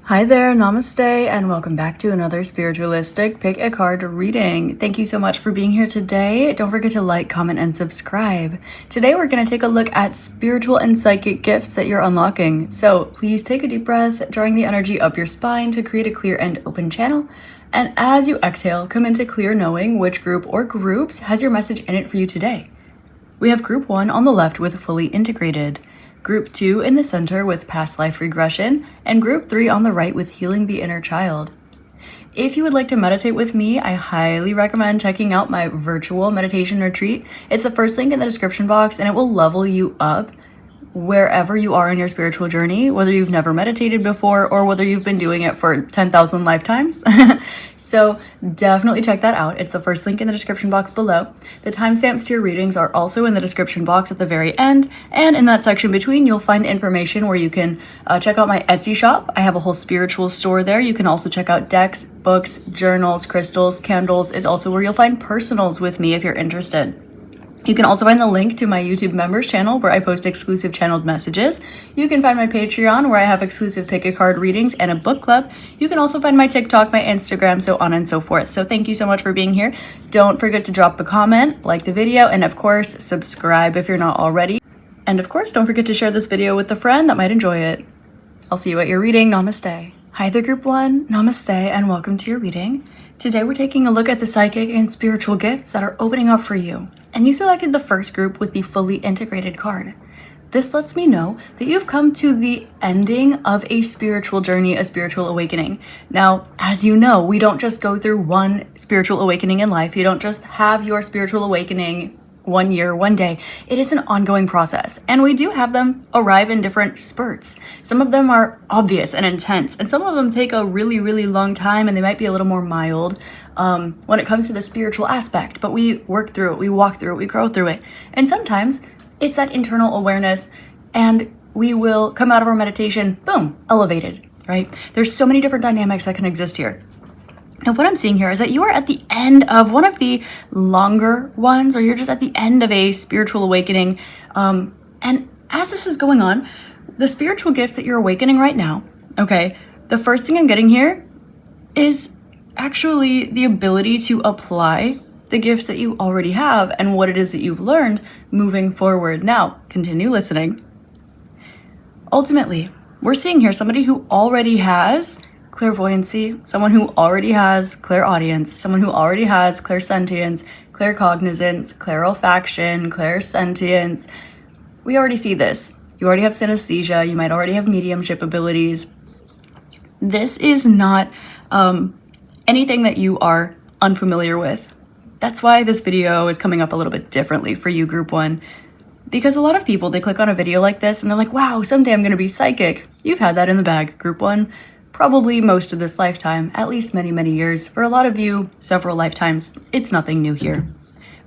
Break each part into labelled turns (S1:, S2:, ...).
S1: Hi there, namaste, and welcome back to another Spiritualistic Pick a Card reading. Thank you so much for being here today. Don't forget to like, comment, and subscribe. Today we're going to take a look at spiritual and psychic gifts that you're unlocking. So please take a deep breath, drawing the energy up your spine to create a clear and open channel. And as you exhale, come into clear knowing which group or groups has your message in it for you today. We have Group 1 on the left with fully integrated, Group 2 in the center with past life regression, and Group 3 on the right with healing the inner child. If you would like to meditate with me, I highly recommend checking out my virtual meditation retreat. It's the first link in the description box, and it will level you up wherever you are in your spiritual journey, whether you've never meditated before or whether you've been doing it for 10,000 lifetimes. So definitely check that out. It's the first link in the description box below. The timestamps to your readings are also in the description box at the very end, and in that section between you'll find information where you can check out my Etsy shop. I have a whole spiritual store there. You can also check out decks, books, journals, crystals, candles. It's also where you'll find personals with me if you're interested. You can also find the link to my YouTube members channel where I post exclusive channeled messages. You can find my Patreon where I have exclusive pick a card readings and a book club. You can also find my TikTok, my Instagram, so on and so forth. So thank you so much for being here. Don't forget to drop a comment, like the video, and of course, subscribe if you're not already. And of course, don't forget to share this video with a friend that might enjoy it. I'll see you at your reading. Namaste. Hi there, Group 1. Namaste, and welcome to your reading. Today we're taking a look at the psychic and spiritual gifts that are opening up for you. And you selected the first group with the fully integrated card. This lets me know that you've come to the ending of a spiritual journey, a spiritual awakening. Now, as you know, we don't just go through one spiritual awakening in life. You don't just have your spiritual awakening 1 year, 1 day. It is an ongoing process, and we do have them arrive in different spurts. Some of them are obvious and intense, and some of them take a really, really long time, and they might be a little more mild when it comes to the spiritual aspect, but we work through it, we walk through it, we grow through it. And sometimes it's that internal awareness, and we will come out of our meditation, boom, elevated, right? There's so many different dynamics that can exist here. Now, what I'm seeing here is that you are at the end of one of the longer ones, or you're just at the end of a spiritual awakening. And as this is going on, the spiritual gifts that you're awakening right now, okay, the first thing I'm getting here is actually the ability to apply the gifts that you already have and what it is that you've learned moving forward. Now, continue listening. Ultimately, we're seeing here somebody who already has clairvoyancy, someone who already has clairaudience, someone who already has clairsentience, claircognizance, clairolfaction, clairsentience. We already see this. You already have synesthesia. You might already have mediumship abilities. This is not anything that you are unfamiliar with. That's why this video is coming up a little bit differently for you, Group 1. Because a lot of people, they click on a video like this and they're like, wow, someday I'm going to be psychic. You've had that in the bag, Group 1. Probably most of this lifetime, at least many, many years. For a lot of you, several lifetimes. It's nothing new here.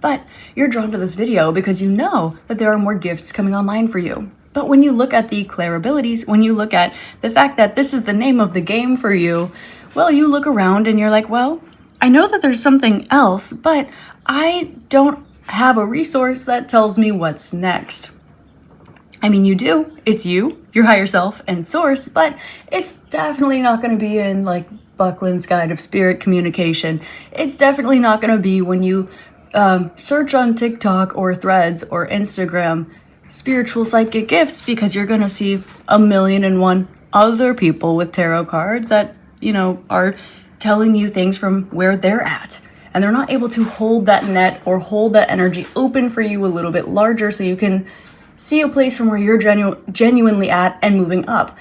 S1: But you're drawn to this video because you know that there are more gifts coming online for you. But when you look at the clair abilities, when you look at the fact that this is the name of the game for you, well, you look around and you're like, well, I know that there's something else, but I don't have a resource that tells me what's next. I mean, you do. It's you, your higher self, and source, but it's definitely not going to be in like Buckland's Guide of Spirit Communication. It's definitely not going to be when you search on TikTok or Threads or Instagram spiritual psychic gifts, because you're going to see 1,000,001 other people with tarot cards that, you know, are telling you things from where they're at. And they're not able to hold that net or hold that energy open for you a little bit larger so you can see a place from where you're genuinely at and moving up,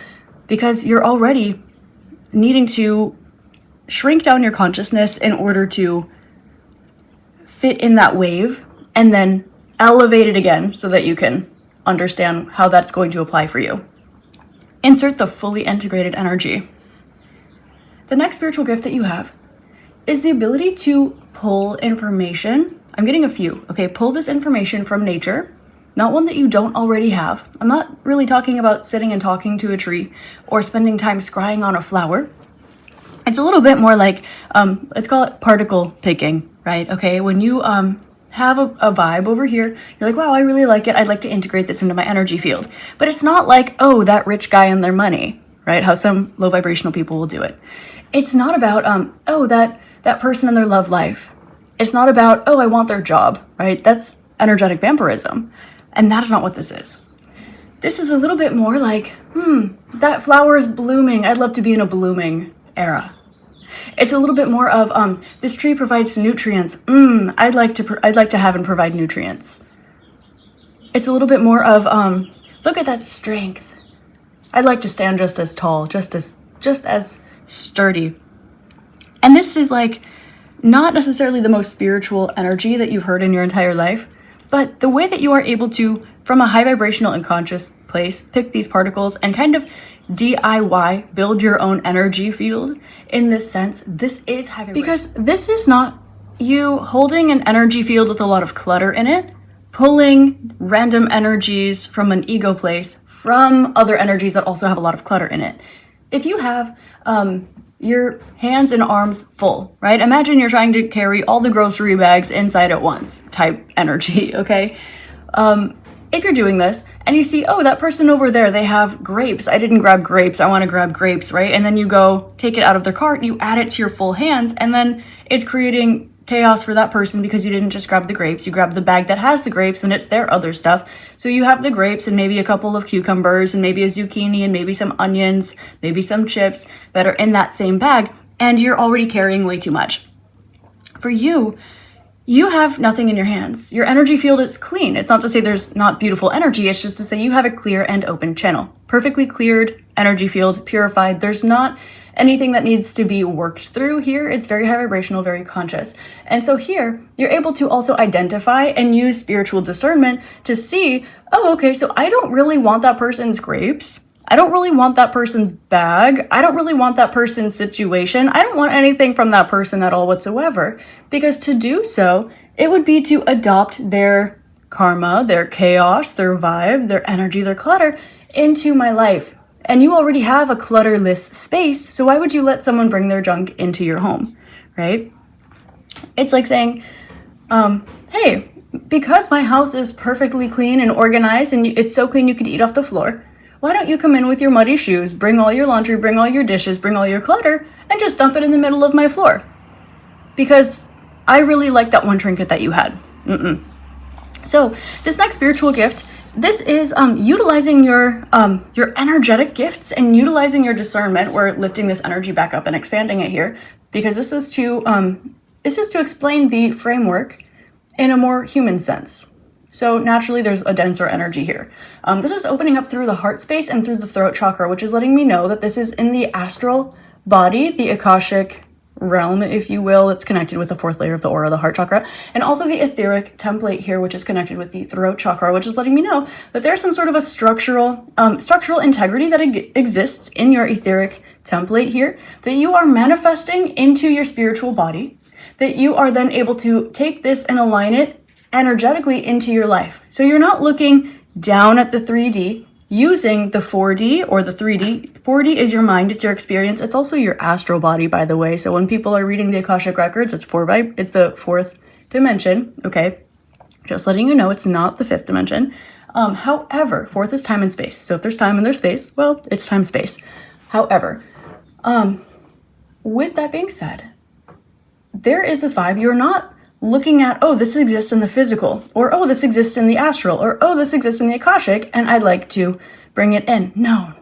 S1: because you're already needing to shrink down your consciousness in order to fit in that wave and then elevate it again so that you can understand how that's going to apply for you. Insert the fully integrated energy. The next spiritual gift that you have is the ability to pull information. I'm getting a few, okay? Pull this information from nature. Not one that you don't already have. I'm not really talking about sitting and talking to a tree or spending time scrying on a flower. It's a little bit more like, let's call it particle picking, right? Okay, when you have a vibe over here, you're like, wow, I really like it. I'd like to integrate this into my energy field. But it's not like, oh, that rich guy and their money, right? How some low vibrational people will do it. It's not about, that person in their love life. It's not about, I want their job, right? That's energetic vampirism. And that is not what this is. This is a little bit more like, that flower is blooming. I'd love to be in a blooming era. It's a little bit more of, this tree provides nutrients. I'd like to have and provide nutrients. It's a little bit more of, look at that strength. I'd like to stand just as tall, just as sturdy. And this is like not necessarily the most spiritual energy that you've heard in your entire life, but the way that you are able to, from a high vibrational and conscious place, pick these particles and kind of DIY, build your own energy field in this sense, this is high vibration. Because this is not you holding an energy field with a lot of clutter in it, pulling random energies from an ego place from other energies that also have a lot of clutter in it. If you have your hands and arms full, right? Imagine you're trying to carry all the grocery bags inside at once type energy, okay? If you're doing this and you see, that person over there, they have grapes. I didn't grab grapes. I want to grab grapes, right? And then you go take it out of their cart, you add it to your full hands, and then it's creating chaos for that person because you didn't just grab the grapes. You grabbed the bag that has the grapes and it's their other stuff. So you have the grapes and maybe a couple of cucumbers and maybe a zucchini and maybe some onions, maybe some chips that are in that same bag, and you're already carrying way too much. For you have nothing in your hands. Your energy field is clean. It's not to say there's not beautiful energy. It's just to say you have a clear and open channel. Perfectly cleared energy field, purified. There's not anything that needs to be worked through here. It's very high vibrational, very conscious. And so here, you're able to also identify and use spiritual discernment to see, so I don't really want that person's grapes. I don't really want that person's bag. I don't really want that person's situation. I don't want anything from that person at all whatsoever. Because to do so, it would be to adopt their karma, their chaos, their vibe, their energy, their clutter into my life. And you already have a clutterless space, so why would you let someone bring their junk into your home, right? It's like saying, hey, because my house is perfectly clean and organized and it's so clean you could eat off the floor, why don't you come in with your muddy shoes, bring all your laundry, bring all your dishes, bring all your clutter, and just dump it in the middle of my floor? Because I really like that one trinket that you had. So this next spiritual gift, this is utilizing your energetic gifts and utilizing your discernment. We're lifting this energy back up and expanding it here because this is to explain the framework in a more human sense. So naturally, there's a denser energy here. This is opening up through the heart space and through the throat chakra, which is letting me know that this is in the astral body, the Akashic realm, if you will. It's connected with the fourth layer of the aura, the heart chakra, and also the etheric template here, which is connected with the throat chakra, which is letting me know that there's some sort of a structural integrity that exists in your etheric template here that you are manifesting into your spiritual body, that you are then able to take this and align it energetically into your life. So you're not looking down at the 3D using the 4D or the 3D. 4D is your mind, it's your experience. It's also your astral body, by the way. So when people are reading the Akashic records, it's the fourth dimension, okay? Just letting you know, it's not the fifth dimension. However, fourth is time and space. So if there's time and there's space, well, it's time, space. However, with that being said, there is this vibe. You're not looking at, this exists in the physical, or this exists in the astral, or this exists in the Akashic, and I'd like to bring it in. No.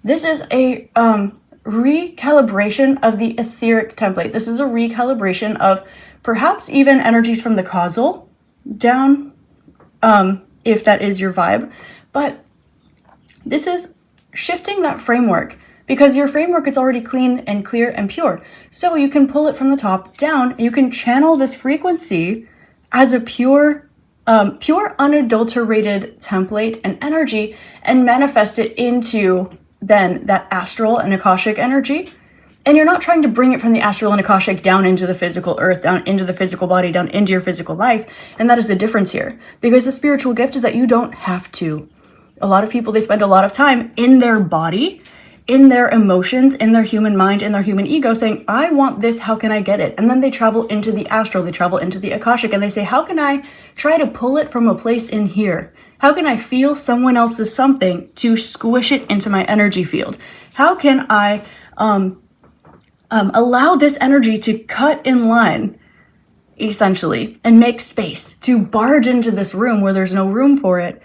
S1: This is a recalibration of the etheric template. This is a recalibration of perhaps even energies from the causal down, if that is your vibe. But this is shifting that framework, because your framework is already clean and clear and pure. So you can pull it from the top down, and you can channel this frequency as a pure unadulterated template and energy and manifest it into then that astral and Akashic energy. And you're not trying to bring it from the astral and Akashic down into the physical earth, down into the physical body, down into your physical life. And that is the difference here. Because the spiritual gift is that you don't have to. A lot of people, they spend a lot of time in their body, in their emotions, in their human mind, in their human ego, saying, I want this, how can I get it? And then they travel into the astral, they travel into the Akashic, and they say, how can I try to pull it from a place in here? How can I feel someone else's something to squish it into my energy field? How can I allow this energy to cut in line, essentially, and make space to barge into this room where there's no room for it,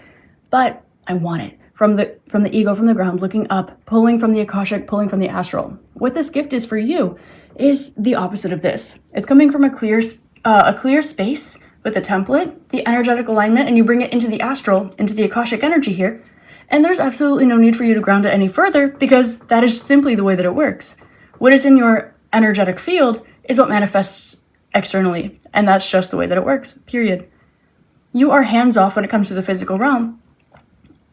S1: but I want it. From the ego, from the ground, looking up, pulling from the Akashic, pulling from the astral. What this gift is for you is the opposite of this. It's coming from a clear space with a template, the energetic alignment, and you bring it into the astral, into the Akashic energy here. And there's absolutely no need for you to ground it any further because that is simply the way that it works. What is in your energetic field is what manifests externally. And that's just the way that it works, period. You are hands off when it comes to the physical realm,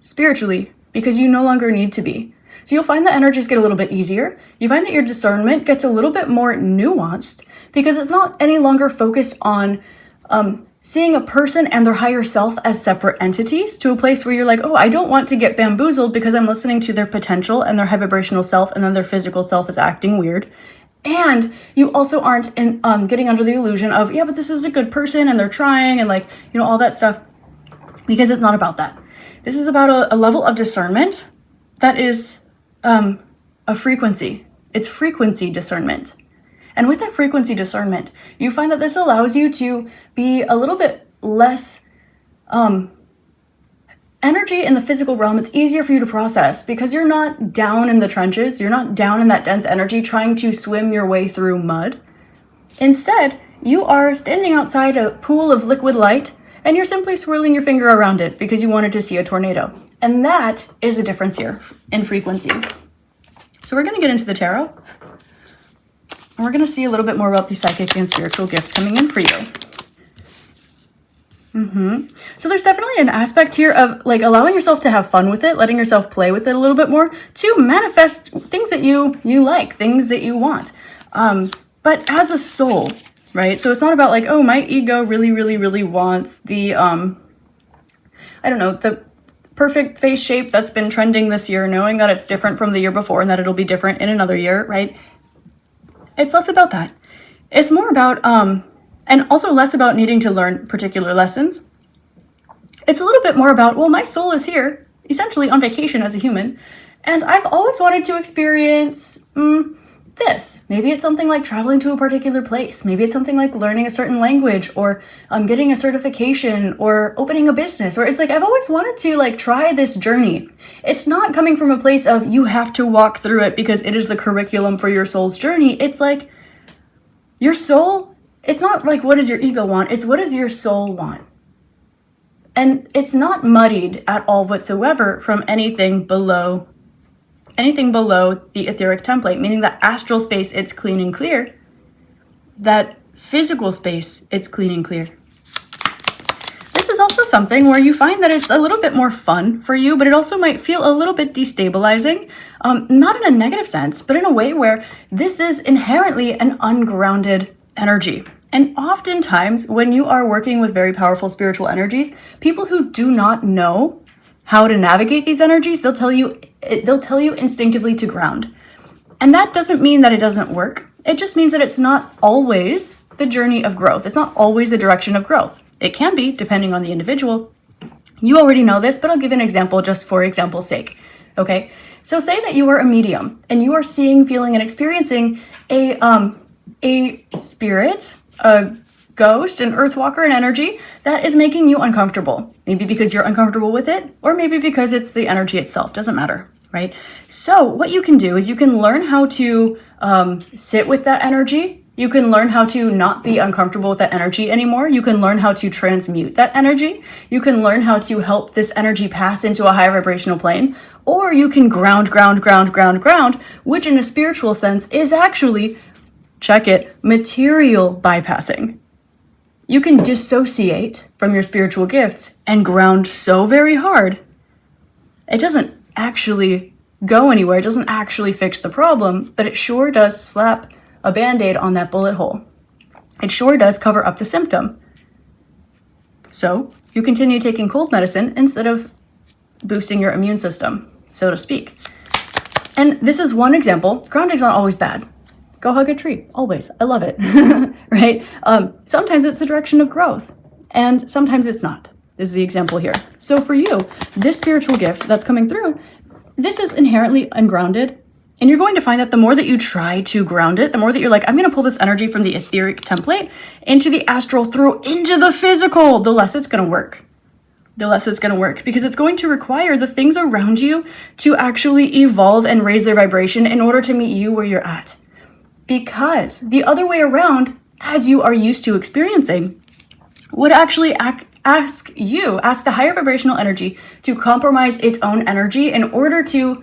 S1: spiritually, because you no longer need to be. So you'll find that energies get a little bit easier. You find that your discernment gets a little bit more nuanced because it's not any longer focused on seeing a person and their higher self as separate entities to a place where you're like, oh, I don't want to get bamboozled because I'm listening to their potential and their high vibrational self and then their physical self is acting weird. And you also aren't getting under the illusion of, yeah, but this is a good person and they're trying and like, you know, all that stuff, because it's not about that. This is about a level of discernment that is a frequency. It's frequency discernment. And with that frequency discernment, you find that this allows you to be a little bit less energy in the physical realm. It's easier for you to process because you're not down in the trenches. You're not down in that dense energy trying to swim your way through mud. Instead, you are standing outside a pool of liquid light and you're simply swirling your finger around it because you wanted to see a tornado. And that is the difference here in frequency. So we're going to get into the tarot. And we're going to see a little bit more about the psychic and spiritual gifts coming in for you. So there's definitely an aspect here of like allowing yourself to have fun with it, letting yourself play with it a little bit more to manifest things that you like, things that you want. But as a soul, right? So it's not about like, oh, my ego really wants the, I don't know, the perfect face shape that's been trending this year, knowing that it's different from the year before and that it'll be different in another year, right? It's less about that. It's more about, and also less about needing to learn particular lessons. It's a little bit more about, well, my soul is here, essentially on vacation as a human, and I've always wanted to experience this. Maybe it's something like traveling to a particular place. Maybe it's something like learning a certain language or getting a certification or opening a business. Or it's like, I've always wanted to like try this journey. It's not coming from a place of you have to walk through it because it is the curriculum for your soul's journey. It's like your soul, it's not like what does your ego want? It's what does your soul want? And it's not muddied at all whatsoever from anything below the etheric template, meaning that astral space, it's clean and clear. That physical space, it's clean and clear. This is also something where you find that it's a little bit more fun for you, but it also might feel a little bit destabilizing, not in a negative sense, but in a way where this is inherently an ungrounded energy. And oftentimes when you are working with very powerful spiritual energies, people who do not know how to navigate these energies, they'll tell you instinctively to ground. And that doesn't mean that it doesn't work. It just means that it's not always the journey of growth. It's not always the direction of growth. It can be, depending on the individual. You already know this, but I'll give an example just for example's sake. Okay? So say that you are a medium and you are seeing, feeling, and experiencing a spirit, a ghost, an earthwalker, an energy that is making you uncomfortable. Maybe because you're uncomfortable with it, or maybe because it's the energy itself. Doesn't matter, right? So what you can do is you can learn how to sit with that energy. You can learn how to not be uncomfortable with that energy anymore. You can learn how to transmute that energy. You can learn how to help this energy pass into a higher vibrational plane. Or you can ground, which in a spiritual sense is actually, check it, material bypassing. You can dissociate from your spiritual gifts and ground so very hard. It doesn't actually go anywhere. It doesn't actually fix the problem, but it sure does slap a Band-Aid on that bullet hole. It sure does cover up the symptom. So you continue taking cold medicine instead of boosting your immune system, so to speak. And this is one example. Grounding's not always bad. Go hug a tree, always. I love it, right? Sometimes it's the direction of growth, and sometimes it's not. is the example here. So for you, this spiritual gift that's coming through, this is inherently ungrounded. And you're going to find that the more that you try to ground it, the more that you're like, I'm going to pull this energy from the etheric template into the astral, through into the physical, the less it's going to work. The less it's going to work, because it's going to require the things around you to actually evolve and raise their vibration in order to meet you where you're at. Because the other way around, as you are used to experiencing, would actually ask the higher vibrational energy to compromise its own energy in order to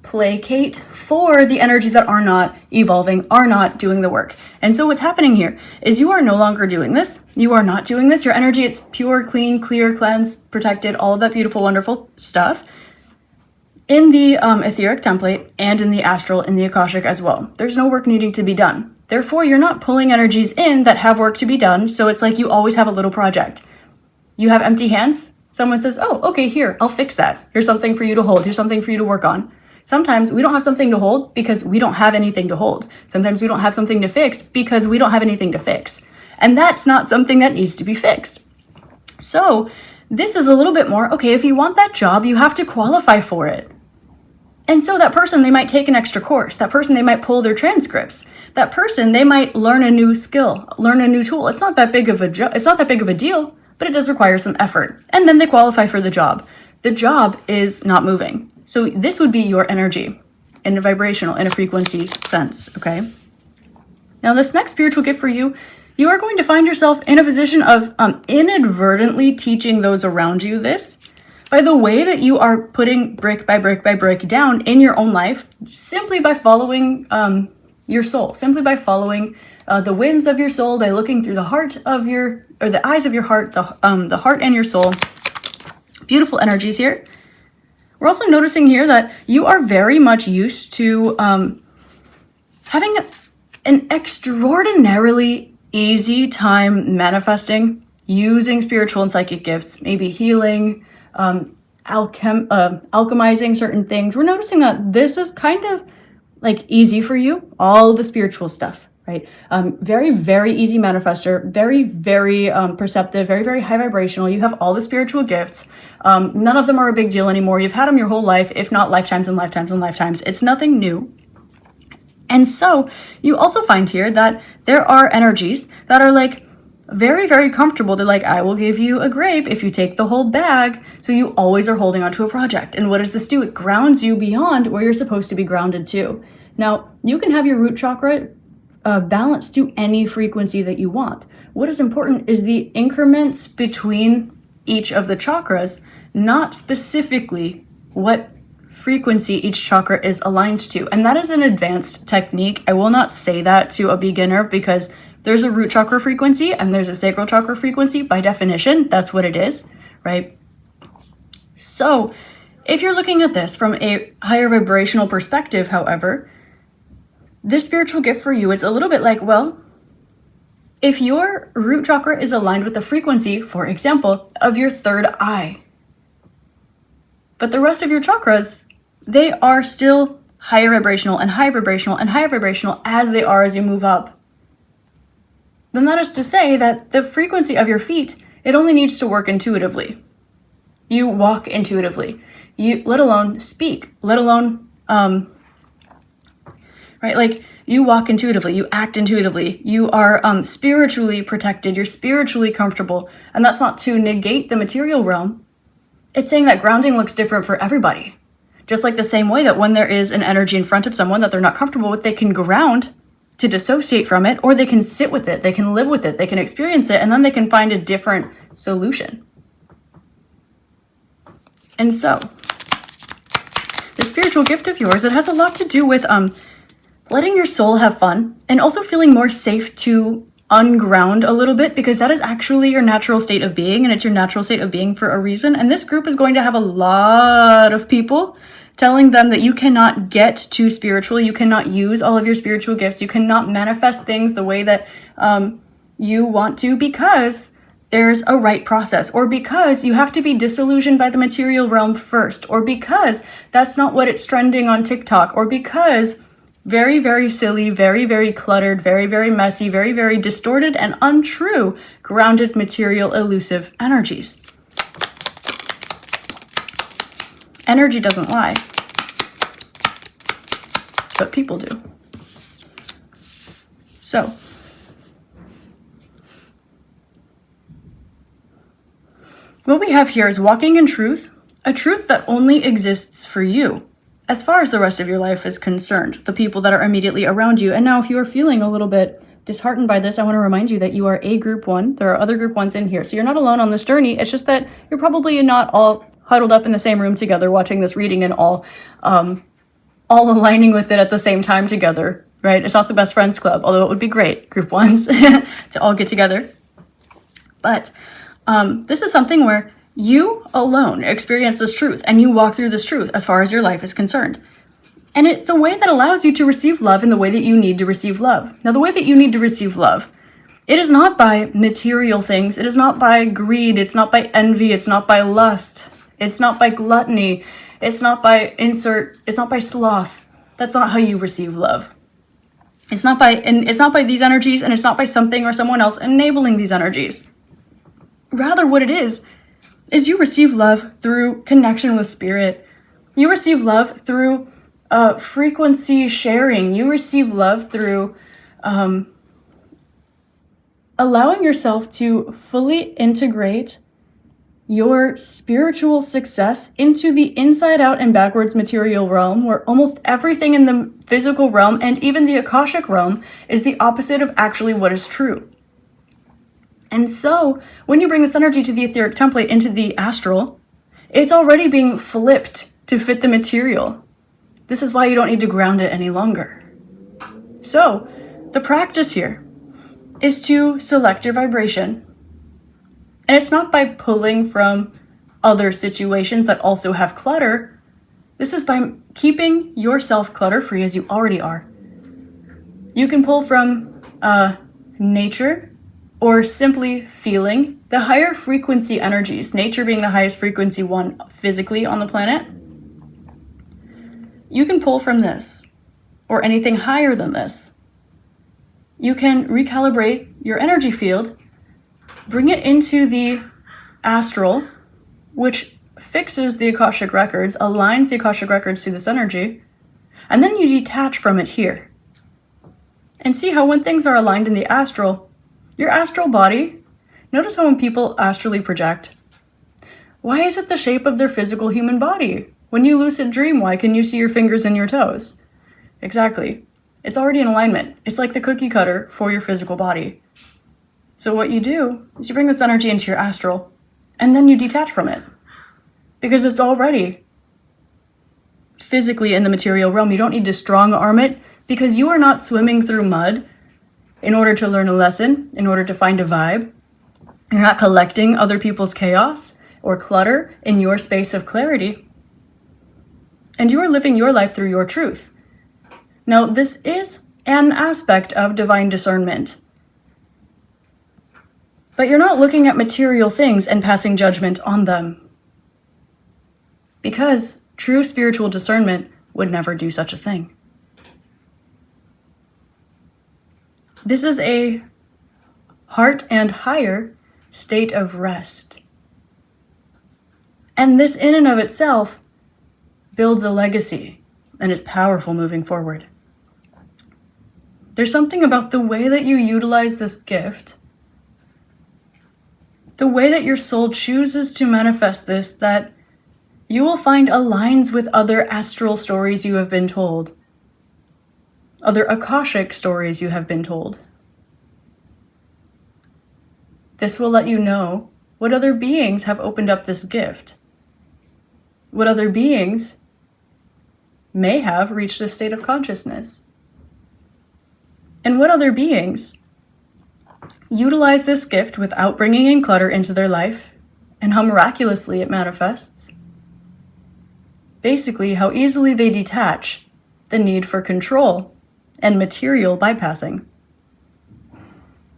S1: placate for the energies that are not evolving, are not doing the work. And so what's happening here is you are no longer doing this. You are not doing this. Your energy, it's pure, clean, clear, cleansed, protected, all of that beautiful, wonderful stuff in the etheric template and in the astral, in the Akashic as well. There's no work needing to be done. Therefore, you're not pulling energies in that have work to be done. So it's like you always have a little project. You have empty hands. Someone says, oh, okay, here, I'll fix that. Here's something for you to hold. Here's something for you to work on. Sometimes we don't have something to hold because we don't have anything to hold. Sometimes we don't have something to fix because we don't have anything to fix. And that's not something that needs to be fixed. So this is a little bit more, okay, if you want that job, you have to qualify for it. And so that person, they might take an extra course. That person, they might pull their transcripts. That person, they might learn a new skill, learn a new tool. It's not that big of a deal, but it does require some effort. And then they qualify for the job. The job is not moving. So this would be your energy in a vibrational, in a frequency sense, okay? Now this next spiritual gift for you, you are going to find yourself in a position of inadvertently teaching those around you this by the way that you are putting brick by brick by brick down in your own life, simply by following your soul, simply by following the whims of your soul, by looking through the heart of your, or the eyes of your heart, the heart and your soul. Beautiful energies here. We're also noticing here that you are very much used to having an extraordinarily easy time manifesting, using spiritual and psychic gifts, maybe healing, alchemizing certain things. We're noticing that this is kind of like easy for you, all the spiritual stuff, right? Very, very easy manifester, very, very perceptive, very, very high vibrational. You have all the spiritual gifts. None of them are a big deal anymore. You've had them your whole life, if not lifetimes and lifetimes and lifetimes. It's nothing new. And so you also find here that there are energies that are like very, very comfortable. They're like, I will give you a grape if you take the whole bag. So you always are holding onto a project. And what does this do? It grounds you beyond where you're supposed to be grounded to. Now, you can have your root chakra balanced to any frequency that you want. What is important is the increments between each of the chakras, not specifically what frequency each chakra is aligned to. And that is an advanced technique. I will not say that to a beginner because there's a root chakra frequency and there's a sacral chakra frequency. By definition, that's what it is, right? So if you're looking at this from a higher vibrational perspective, however, this spiritual gift for you, it's a little bit like, well, if your root chakra is aligned with the frequency, for example, of your third eye, but the rest of your chakras, they are still higher vibrational and higher vibrational and higher vibrational as they are as you move up, then that is to say that the frequency of your feet, it only needs to work intuitively. You walk intuitively, you let alone speak, let alone, right? Like you walk intuitively, you act intuitively, you are spiritually protected, you're spiritually comfortable. And that's not to negate the material realm. It's saying that grounding looks different for everybody. Just like the same way that when there is an energy in front of someone that they're not comfortable with, they can ground to dissociate from it, or they can sit with it, they can live with it, they can experience it, and then they can find a different solution. And so, the spiritual gift of yours, it has a lot to do with letting your soul have fun and also feeling more safe to unground a little bit, because that is actually your natural state of being, and it's your natural state of being for a reason. And this group is going to have a lot of people telling them that you cannot get too spiritual, you cannot use all of your spiritual gifts, you cannot manifest things the way that you want to, because there's a right process, or because you have to be disillusioned by the material realm first, or because that's not what it's trending on TikTok, or because very, very silly, very, very cluttered, very, very messy, very, very distorted and untrue grounded material elusive energies. Energy doesn't lie, but people do. So, what we have here is walking in truth, a truth that only exists for you, as far as the rest of your life is concerned, the people that are immediately around you. And now if you are feeling a little bit disheartened by this, I want to remind you that you are a group one. There are other group ones in here. So you're not alone on this journey. It's just that you're probably not all huddled up in the same room together watching this reading and all aligning with it at the same time together, right? It's not the best friends club, although it would be great, group ones, to all get together. But this is something where you alone experience this truth and you walk through this truth as far as your life is concerned. And it's a way that allows you to receive love in the way that you need to receive love. Now, the way that you need to receive love, it is not by material things. It is not by greed. It's not by envy. It's not by lust. It's not by gluttony. It's not by it's not by sloth. That's not how you receive love. It's not by these energies, and it's not by something or someone else enabling these energies. Rather, what it is you receive love through connection with spirit. You receive love through frequency sharing. You receive love through allowing yourself to fully integrate your spiritual success into the inside out and backwards material realm, where almost everything in the physical realm and even the Akashic realm is the opposite of actually what is true. And so when you bring this energy to the etheric template into the astral, it's already being flipped to fit the material. This is why you don't need to ground it any longer. So the practice here is to select your vibration. And it's not by pulling from other situations that also have clutter. This is by keeping yourself clutter-free as you already are. You can pull from nature, or simply feeling the higher frequency energies, nature being the highest frequency one physically on the planet. You can pull from this, or anything higher than this. You can recalibrate your energy field, bring it into the astral, which fixes the Akashic records, aligns the Akashic records to this energy, and then you detach from it here. And see how when things are aligned in the astral, your astral body, notice how when people astrally project, why is it the shape of their physical human body? When you lucid dream, why can you see your fingers and your toes? Exactly. It's already in alignment. It's like the cookie cutter for your physical body. So what you do is you bring this energy into your astral, and then you detach from it. Because it's already physically in the material realm. You don't need to strong arm it, because you are not swimming through mud in order to learn a lesson, in order to find a vibe. You're not collecting other people's chaos or clutter in your space of clarity. And you are living your life through your truth. Now, this is an aspect of divine discernment. But you're not looking at material things and passing judgment on them. Because true spiritual discernment would never do such a thing. This is a heart and higher state of rest. And this in and of itself builds a legacy and is powerful moving forward. There's something about the way that you utilize this gift, the way that your soul chooses to manifest this, that you will find aligns with other astral stories you have been told. Other Akashic stories you have been told. This will let you know what other beings have opened up this gift. What other beings may have reached a state of consciousness. And what other beings utilize this gift without bringing in clutter into their life, and how miraculously it manifests. Basically, how easily they detach the need for control and material bypassing,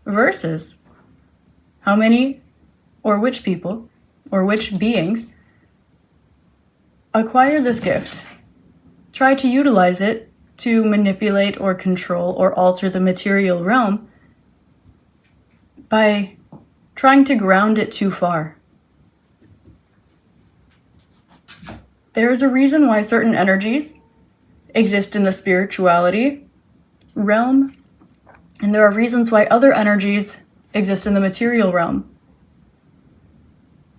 S1: versus how many or which people or which beings acquire this gift, try to utilize it to manipulate or control or alter the material realm by trying to ground it too far. There's a reason why certain energies exist in the spirituality realm, and there are reasons why other energies exist in the material realm.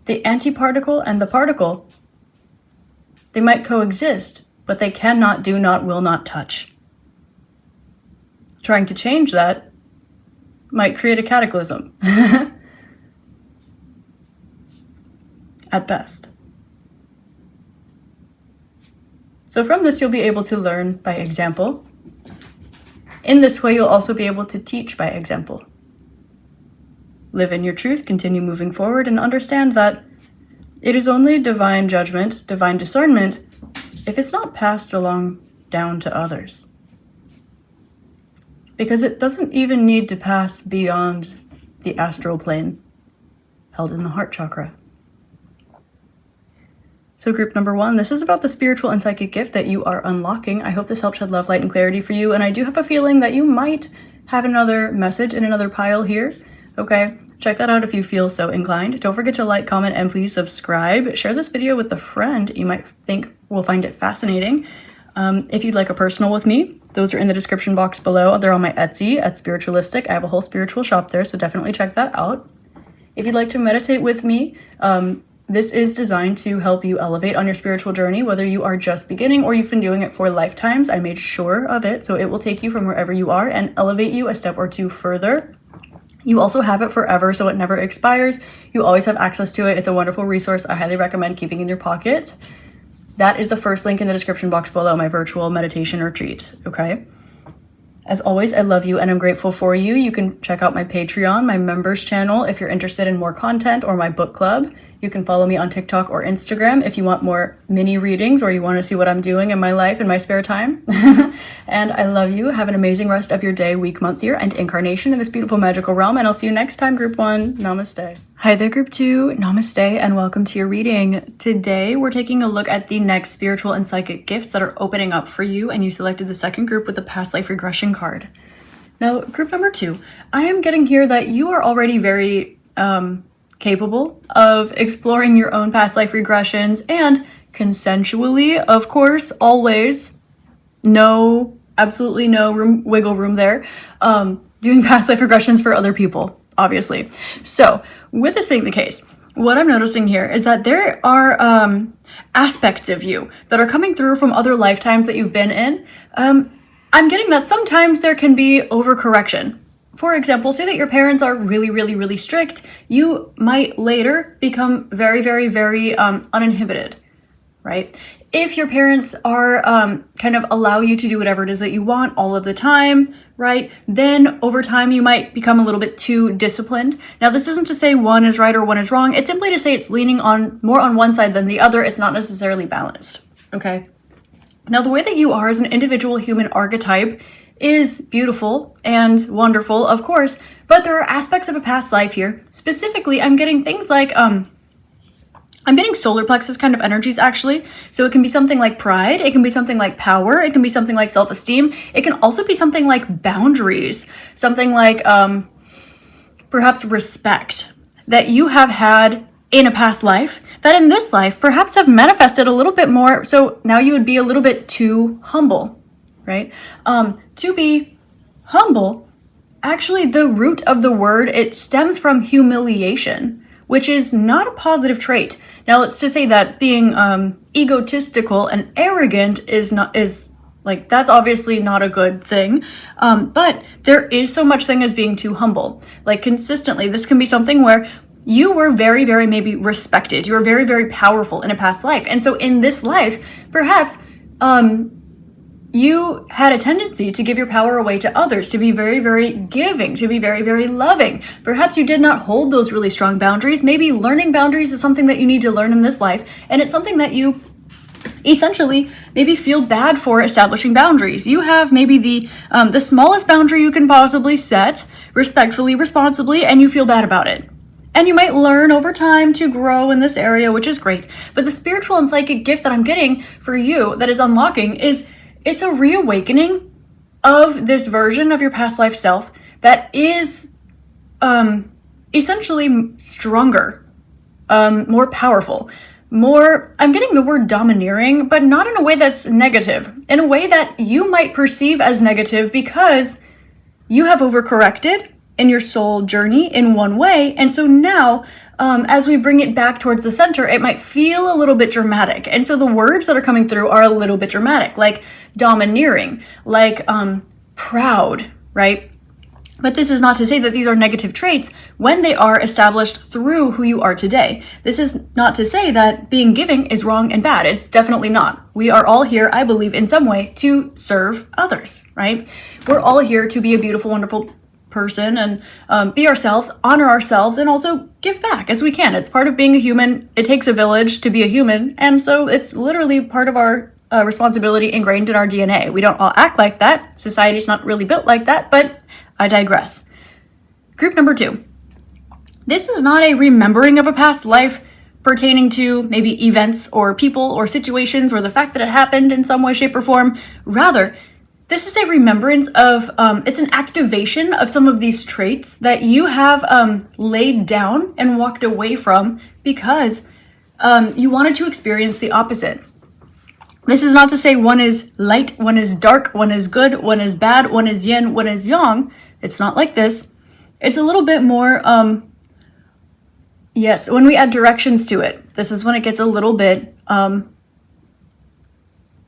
S1: The antiparticle and the particle, they might coexist, but they cannot, do not, will not touch. Trying to change that might create a cataclysm. At best. So from this, you'll be able to learn by example. In this way, you'll also be able to teach by example. Live in your truth, continue moving forward, and understand that it is only divine judgment, divine discernment, if it's not passed along down to others. Because it doesn't even need to pass beyond the astral plane, held in the heart chakra. So group number 1, this is about the spiritual and psychic gift that you are unlocking. I hope this helped shed love, light, and clarity for you. And I do have a feeling that you might have another message in another pile here. Okay, check that out if you feel so inclined. Don't forget to like, comment, and please subscribe. Share this video with a friend you might think will find it fascinating. If you'd like a personal with me, those are in the description box below. They're on my Etsy at Spiritualistik. I have a whole spiritual shop there, so definitely check that out. If you'd like to meditate with me, this is designed to help you elevate on your spiritual journey, whether you are just beginning or you've been doing it for lifetimes. I made sure of it, so it will take you from wherever you are and elevate you a step or two further. You also have it forever, so it never expires. You always have access to it. It's a wonderful resource I highly recommend keeping in your pocket. That is the first link in the description box below, my virtual meditation retreat, okay? As always, I love you and I'm grateful for you. You can check out my Patreon, my members channel, if you're interested in more content, or my book club. You can follow me on TikTok or Instagram if you want more mini readings or you want to see what I'm doing in my life in my spare time. And I love you. Have an amazing rest of your day, week, month, year, and incarnation in this beautiful magical realm. And I'll see you next time, group 1. Namaste. Hi there, group 2. Namaste and welcome to your reading. Today, we're taking a look at the next spiritual and psychic gifts that are opening up for you. And you selected the second group with the past life regression card. Now, group number 2, I am getting here that you are already very capable of exploring your own past life regressions and consensually, of course, always, absolutely no wiggle room there, doing past life regressions for other people, obviously. So with this being the case, what I'm noticing here is that there are aspects of you that are coming through from other lifetimes that you've been in. I'm getting that sometimes there can be overcorrection. For example, say that your parents are really, really, really strict. You might later become very, very, very uninhibited, right? If your parents are kind of allow you to do whatever it is that you want all of the time, right? Then over time, you might become a little bit too disciplined. Now, this isn't to say one is right or one is wrong. It's simply to say it's leaning on more on one side than the other. It's not necessarily balanced, okay? Now, the way that you are as an individual human archetype is beautiful and wonderful, of course, but there are aspects of a past life here. Specifically, I'm getting things like, I'm getting solar plexus kind of energies, actually. So it can be something like pride, it can be something like power, it can be something like self-esteem, it can also be something like boundaries, something like perhaps respect that you have had in a past life that in this life perhaps have manifested a little bit more. So now you would be a little bit too humble, right? To be humble, actually the root of the word, it stems from humiliation, which is not a positive trait. Now let's just say that being egotistical and arrogant is like, that's obviously not a good thing. But there is so much thing as being too humble. Like consistently, this can be something where you were very, very maybe respected. You were very, very powerful in a past life. And so in this life, perhaps, you had a tendency to give your power away to others, to be very, very giving, to be very, very loving. Perhaps you did not hold those really strong boundaries. Maybe learning boundaries is something that you need to learn in this life. And it's something that you essentially maybe feel bad for establishing boundaries. You have maybe the smallest boundary you can possibly set, respectfully, responsibly, and you feel bad about it. And you might learn over time to grow in this area, which is great. But the spiritual and psychic gift that I'm getting for you that is unlocking is it's a reawakening of this version of your past life self that is essentially stronger, more powerful, I'm getting the word domineering, but not in a way that's negative, in a way that you might perceive as negative because you have overcorrected in your soul journey in one way. And so now, as we bring it back towards the center, it might feel a little bit dramatic. And so the words that are coming through are a little bit dramatic, like domineering, like proud, right? But this is not to say that these are negative traits when they are established through who you are today. This is not to say that being giving is wrong and bad. It's definitely not. We are all here, I believe, in some way to serve others, right? We're all here to be a beautiful, wonderful person and be ourselves, honor ourselves, and also give back as we can. It's part of being a human. It takes a village to be a human. And so it's literally part of our responsibility ingrained in our DNA. We don't all act like that. Society's not really built like that, but I digress. Group number 2. This is not a remembering of a past life pertaining to maybe events or people or situations or the fact that it happened in some way, shape, or form. Rather, this is a remembrance of, it's an activation of some of these traits that you have laid down and walked away from because you wanted to experience the opposite. This is not to say one is light, one is dark, one is good, one is bad, one is yin, one is yang. It's not like this. It's a little bit more, yes, when we add directions to it, this is when it gets a little bit,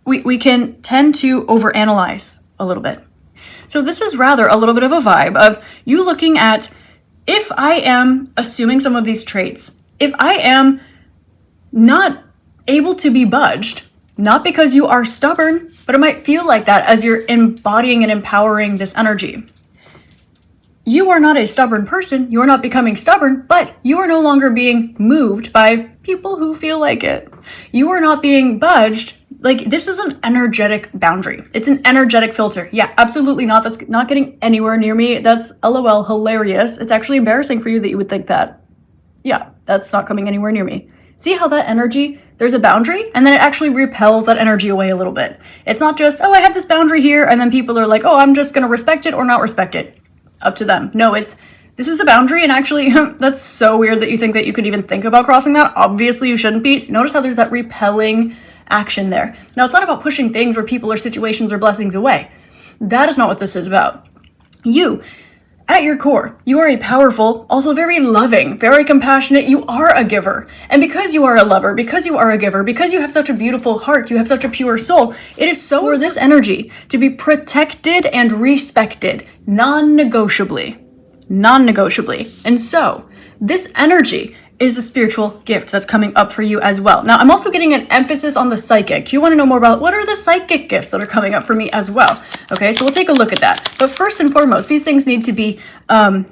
S1: we can tend to overanalyze a little bit. So this is rather a little bit of a vibe of you looking at, if I am assuming some of these traits, if I am not able to be budged, not because you are stubborn, but it might feel like that as you're embodying and empowering this energy. You are not a stubborn person, you are not becoming stubborn, but you are no longer being moved by people who feel like it. You are not being budged. Like, this is an energetic boundary. It's an energetic filter. Yeah, absolutely not. That's not getting anywhere near me. That's LOL, hilarious. It's actually embarrassing for you that you would think that. Yeah, that's not coming anywhere near me. See how that energy, there's a boundary, and then it actually repels that energy away a little bit. It's not just, oh, I have this boundary here, and then people are like, oh, I'm just going to respect it or not respect it. Up to them. No, this is a boundary, and actually, that's so weird that you think that you could even think about crossing that. Obviously, you shouldn't be. Notice how there's that repelling action there. Now, it's not about pushing things or people or situations or blessings away. That is not what this is about. You, at your core, you are a powerful, also very loving, very compassionate, you are a giver. And because you are a lover, because you are a giver, because you have such a beautiful heart, you have such a pure soul, it is so for this energy to be protected and respected, non-negotiably. And so, this energy is a spiritual gift that's coming up for you as well. Now, I'm also getting an emphasis on the psychic. You want to know more about what are the psychic gifts that are coming up for me as well. Okay, so we'll take a look at that. But first and foremost, these things need to be, I'm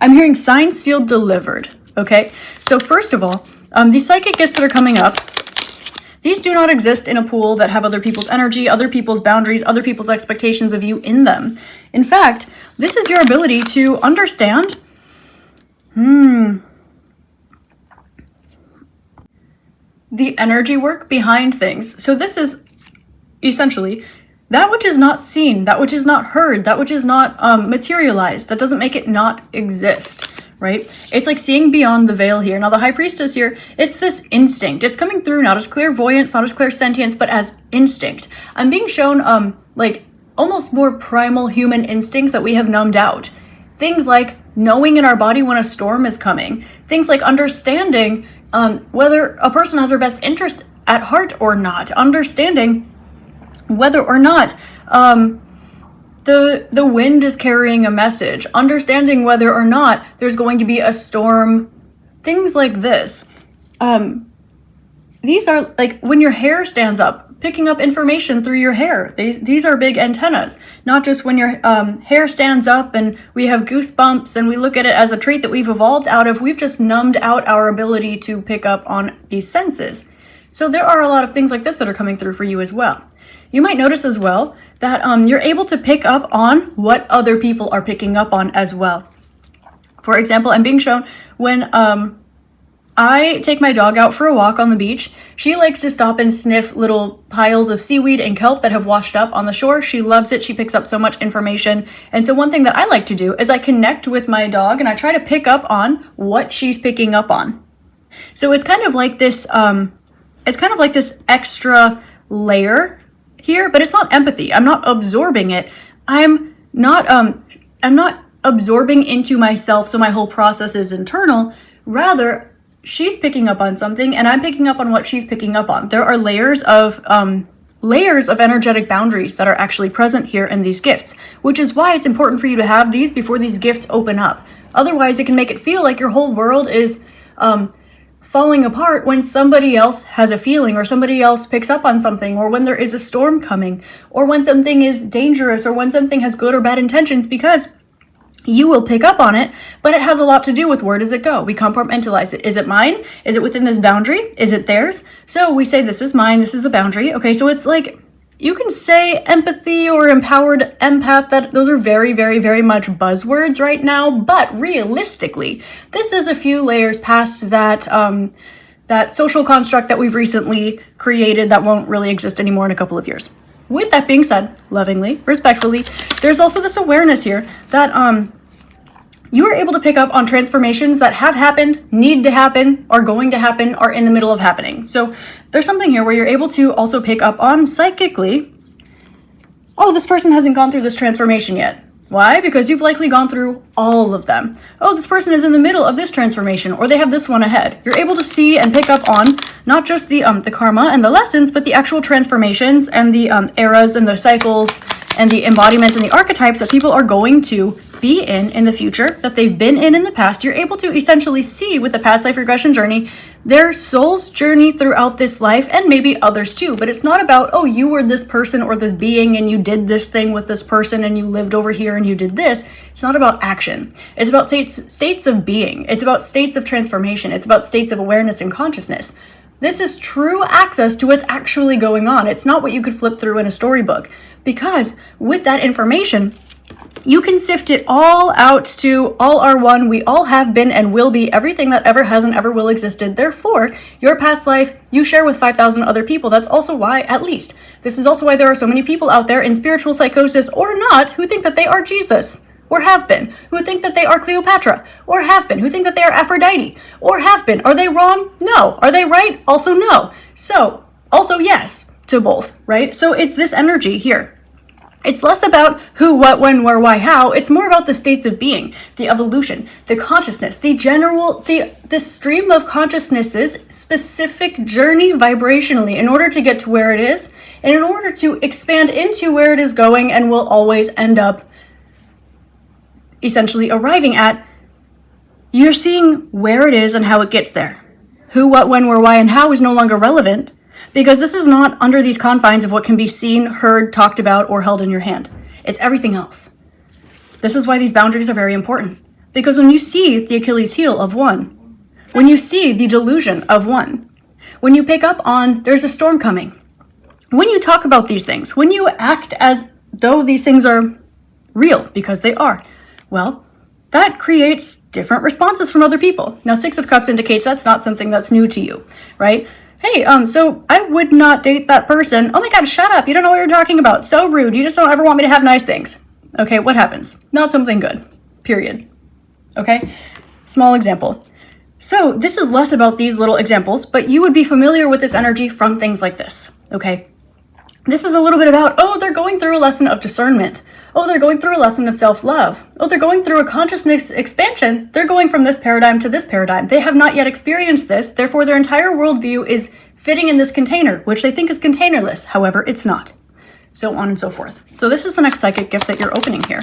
S1: hearing signed, sealed, delivered. Okay, so first of all, these psychic gifts that are coming up, these do not exist in a pool that have other people's energy, other people's boundaries, other people's expectations of you in them. In fact, this is your ability to understand, the energy work behind things. So this is essentially that which is not seen, that which is not heard, that which is not materialized. That doesn't make it not exist, right? It's like seeing beyond the veil here. Now the high priestess here, it's this instinct. It's coming through not as clairvoyance, not as clairsentience, but as instinct. I'm being shown like almost more primal human instincts that we have numbed out. Things like knowing in our body when a storm is coming. Things like understanding whether a person has their best interest at heart or not, understanding whether or not the wind is carrying a message, understanding whether or not there's going to be a storm, things like this. These are like when your hair stands up, picking up information through your hair. These are big antennas, not just when your hair stands up and we have goosebumps and we look at it as a trait that we've evolved out of. We've just numbed out our ability to pick up on these senses. So there are a lot of things like this that are coming through for you as well. You might notice as well that you're able to pick up on what other people are picking up on as well. For example, I'm being shown when I take my dog out for a walk on the beach. She likes to stop and sniff little piles of seaweed and kelp that have washed up on the shore. She loves it. She picks up so much information. And so one thing that I like to do is I connect with my dog and I try to pick up on what she's picking up on. So it's kind of like this, extra layer here, but it's not empathy. I'm not absorbing it. I'm not absorbing into myself, so my whole process is internal. Rather, she's picking up on something and I'm picking up on what she's picking up on. There are layers of energetic boundaries that are actually present here in these gifts, which is why it's important for you to have these before these gifts open up. Otherwise, it can make it feel like your whole world is falling apart when somebody else has a feeling, or somebody else picks up on something, or when there is a storm coming, or when something is dangerous, or when something has good or bad intentions, because you will pick up on it, but it has a lot to do with where does it go? We compartmentalize it. Is it mine? Is it within this boundary? Is it theirs? So we say this is mine, this is the boundary. Okay, so it's like, you can say empathy or empowered empath, that those are very, very, very much buzzwords right now, but realistically, this is a few layers past that, that social construct that we've recently created that won't really exist anymore in a couple of years. With that being said, lovingly, respectfully, there's also this awareness here that you are able to pick up on transformations that have happened, need to happen, are going to happen, are in the middle of happening. So there's something here where you're able to also pick up on psychically, oh, this person hasn't gone through this transformation yet. Why? Because you've likely gone through all of them. Oh, this person is in the middle of this transformation, or they have this one ahead. You're able to see and pick up on not just the karma and the lessons, but the actual transformations and the eras and the cycles and the embodiments and the archetypes that people are going to be in the future, that they've been in the past. You're able to essentially see with the past life regression journey their soul's journey throughout this life, and maybe others too. But it's not about, oh, you were this person or this being and you did this thing with this person and you lived over here and you did this. It's not about action. It's about states of being. It's about states of transformation. It's about states of awareness and consciousness. This is true access to what's actually going on. It's not what you could flip through in a storybook, because with that information, you can sift it all out to all are one. We all have been and will be everything that ever has and ever will existed. Therefore, your past life you share with 5,000 other people. That's also why, at least, this is also why there are so many people out there in spiritual psychosis or not who think that they are Jesus, or have been, who think that they are Cleopatra, or have been, who think that they are Aphrodite, or have been. Are they wrong? No. Are they right? Also no. So, also yes to both, right? So it's this energy here. It's less about who, what, when, where, why, how. It's more about the states of being, the evolution, the consciousness, the general, the stream of consciousness's specific journey vibrationally in order to get to where it is, and in order to expand into where it is going and will always end up essentially arriving at. You're seeing where it is and how it gets there. Who, what, when, where, why, and how is no longer relevant, because this is not under these confines of what can be seen, heard, talked about, or held in your hand. It's everything else. This is why these boundaries are very important. Because when you see the Achilles heel of one, when you see the delusion of one, when you pick up on there's a storm coming, when you talk about these things, when you act as though these things are real, because they are, well, that creates different responses from other people. Now, Six of Cups indicates that's not something that's new to you, right? Hey, so I would not date that person. Oh my God, shut up. You don't know what you're talking about. So rude. You just don't ever want me to have nice things. Okay, what happens? Not something good. Period. Okay? Small example. So this is less about these little examples, but you would be familiar with this energy from things like this. Okay? This is a little bit about, oh, they're going through a lesson of discernment. Oh, they're going through a lesson of self-love. Oh, they're going through a consciousness expansion. They're going from this paradigm to this paradigm. They have not yet experienced this. Therefore, their entire worldview is fitting in this container, which they think is containerless. However, it's not. So on and so forth. So this is the next psychic gift that you're opening here.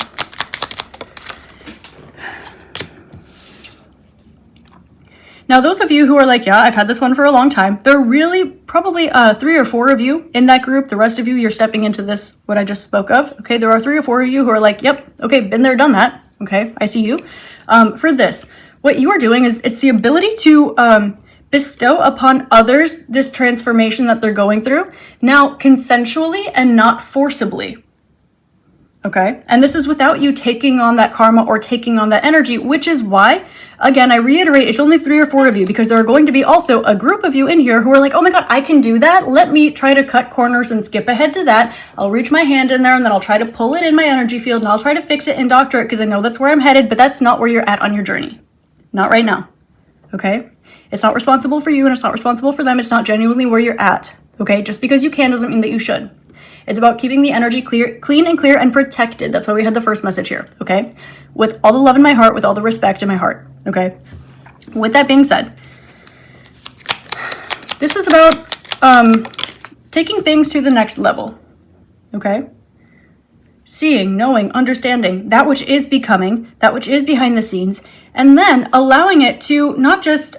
S1: Now, those of you who are like, yeah, I've had this one for a long time, there are really probably 3 or 4 of you in that group. The rest of you, you're stepping into this, what I just spoke of. Okay, there are 3 or 4 of you who are like, yep, okay, been there, done that. Okay, I see you. For this, what you are doing is it's the ability to bestow upon others this transformation that they're going through. Now, consensually and not forcibly. Okay, and this is without you taking on that karma or taking on that energy, which is why, again, I reiterate, it's only 3 or 4 of you, because there are going to be also a group of you in here who are like, oh my God, I can do that. Let me try to cut corners and skip ahead to that. I'll reach my hand in there and then I'll try to pull it in my energy field and I'll try to fix it and doctor it because I know that's where I'm headed, but that's not where you're at on your journey. Not right now. okay? It's not responsible for you and it's not responsible for them. It's not genuinely where you're at, okay? Just because you can doesn't mean that you should. It's about keeping the energy clean and clear and protected. That's why we had the first message here, okay? With all the love in my heart, with all the respect in my heart, okay? With that being said, this is about taking things to the next level, okay? Seeing, knowing, understanding that which is becoming, that which is behind the scenes, and then allowing it to not just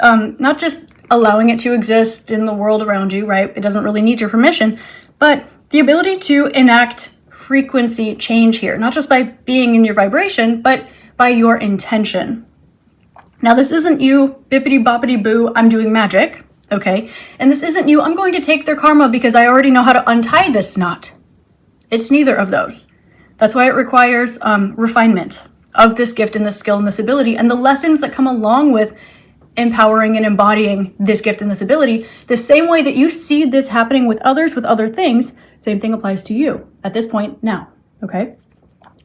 S1: allowing it to exist in the world around you, right? It doesn't really need your permission, but the ability to enact frequency change here, not just by being in your vibration, but by your intention. Now, this isn't you, bippity boppity boo, I'm doing magic, okay? And this isn't you, I'm going to take their karma because I already know how to untie this knot. It's neither of those. That's why it requires refinement of this gift and this skill and this ability and the lessons that come along with empowering and embodying this gift and this ability. The same way that you see this happening with others, with other things, same thing applies to you at this point now, okay?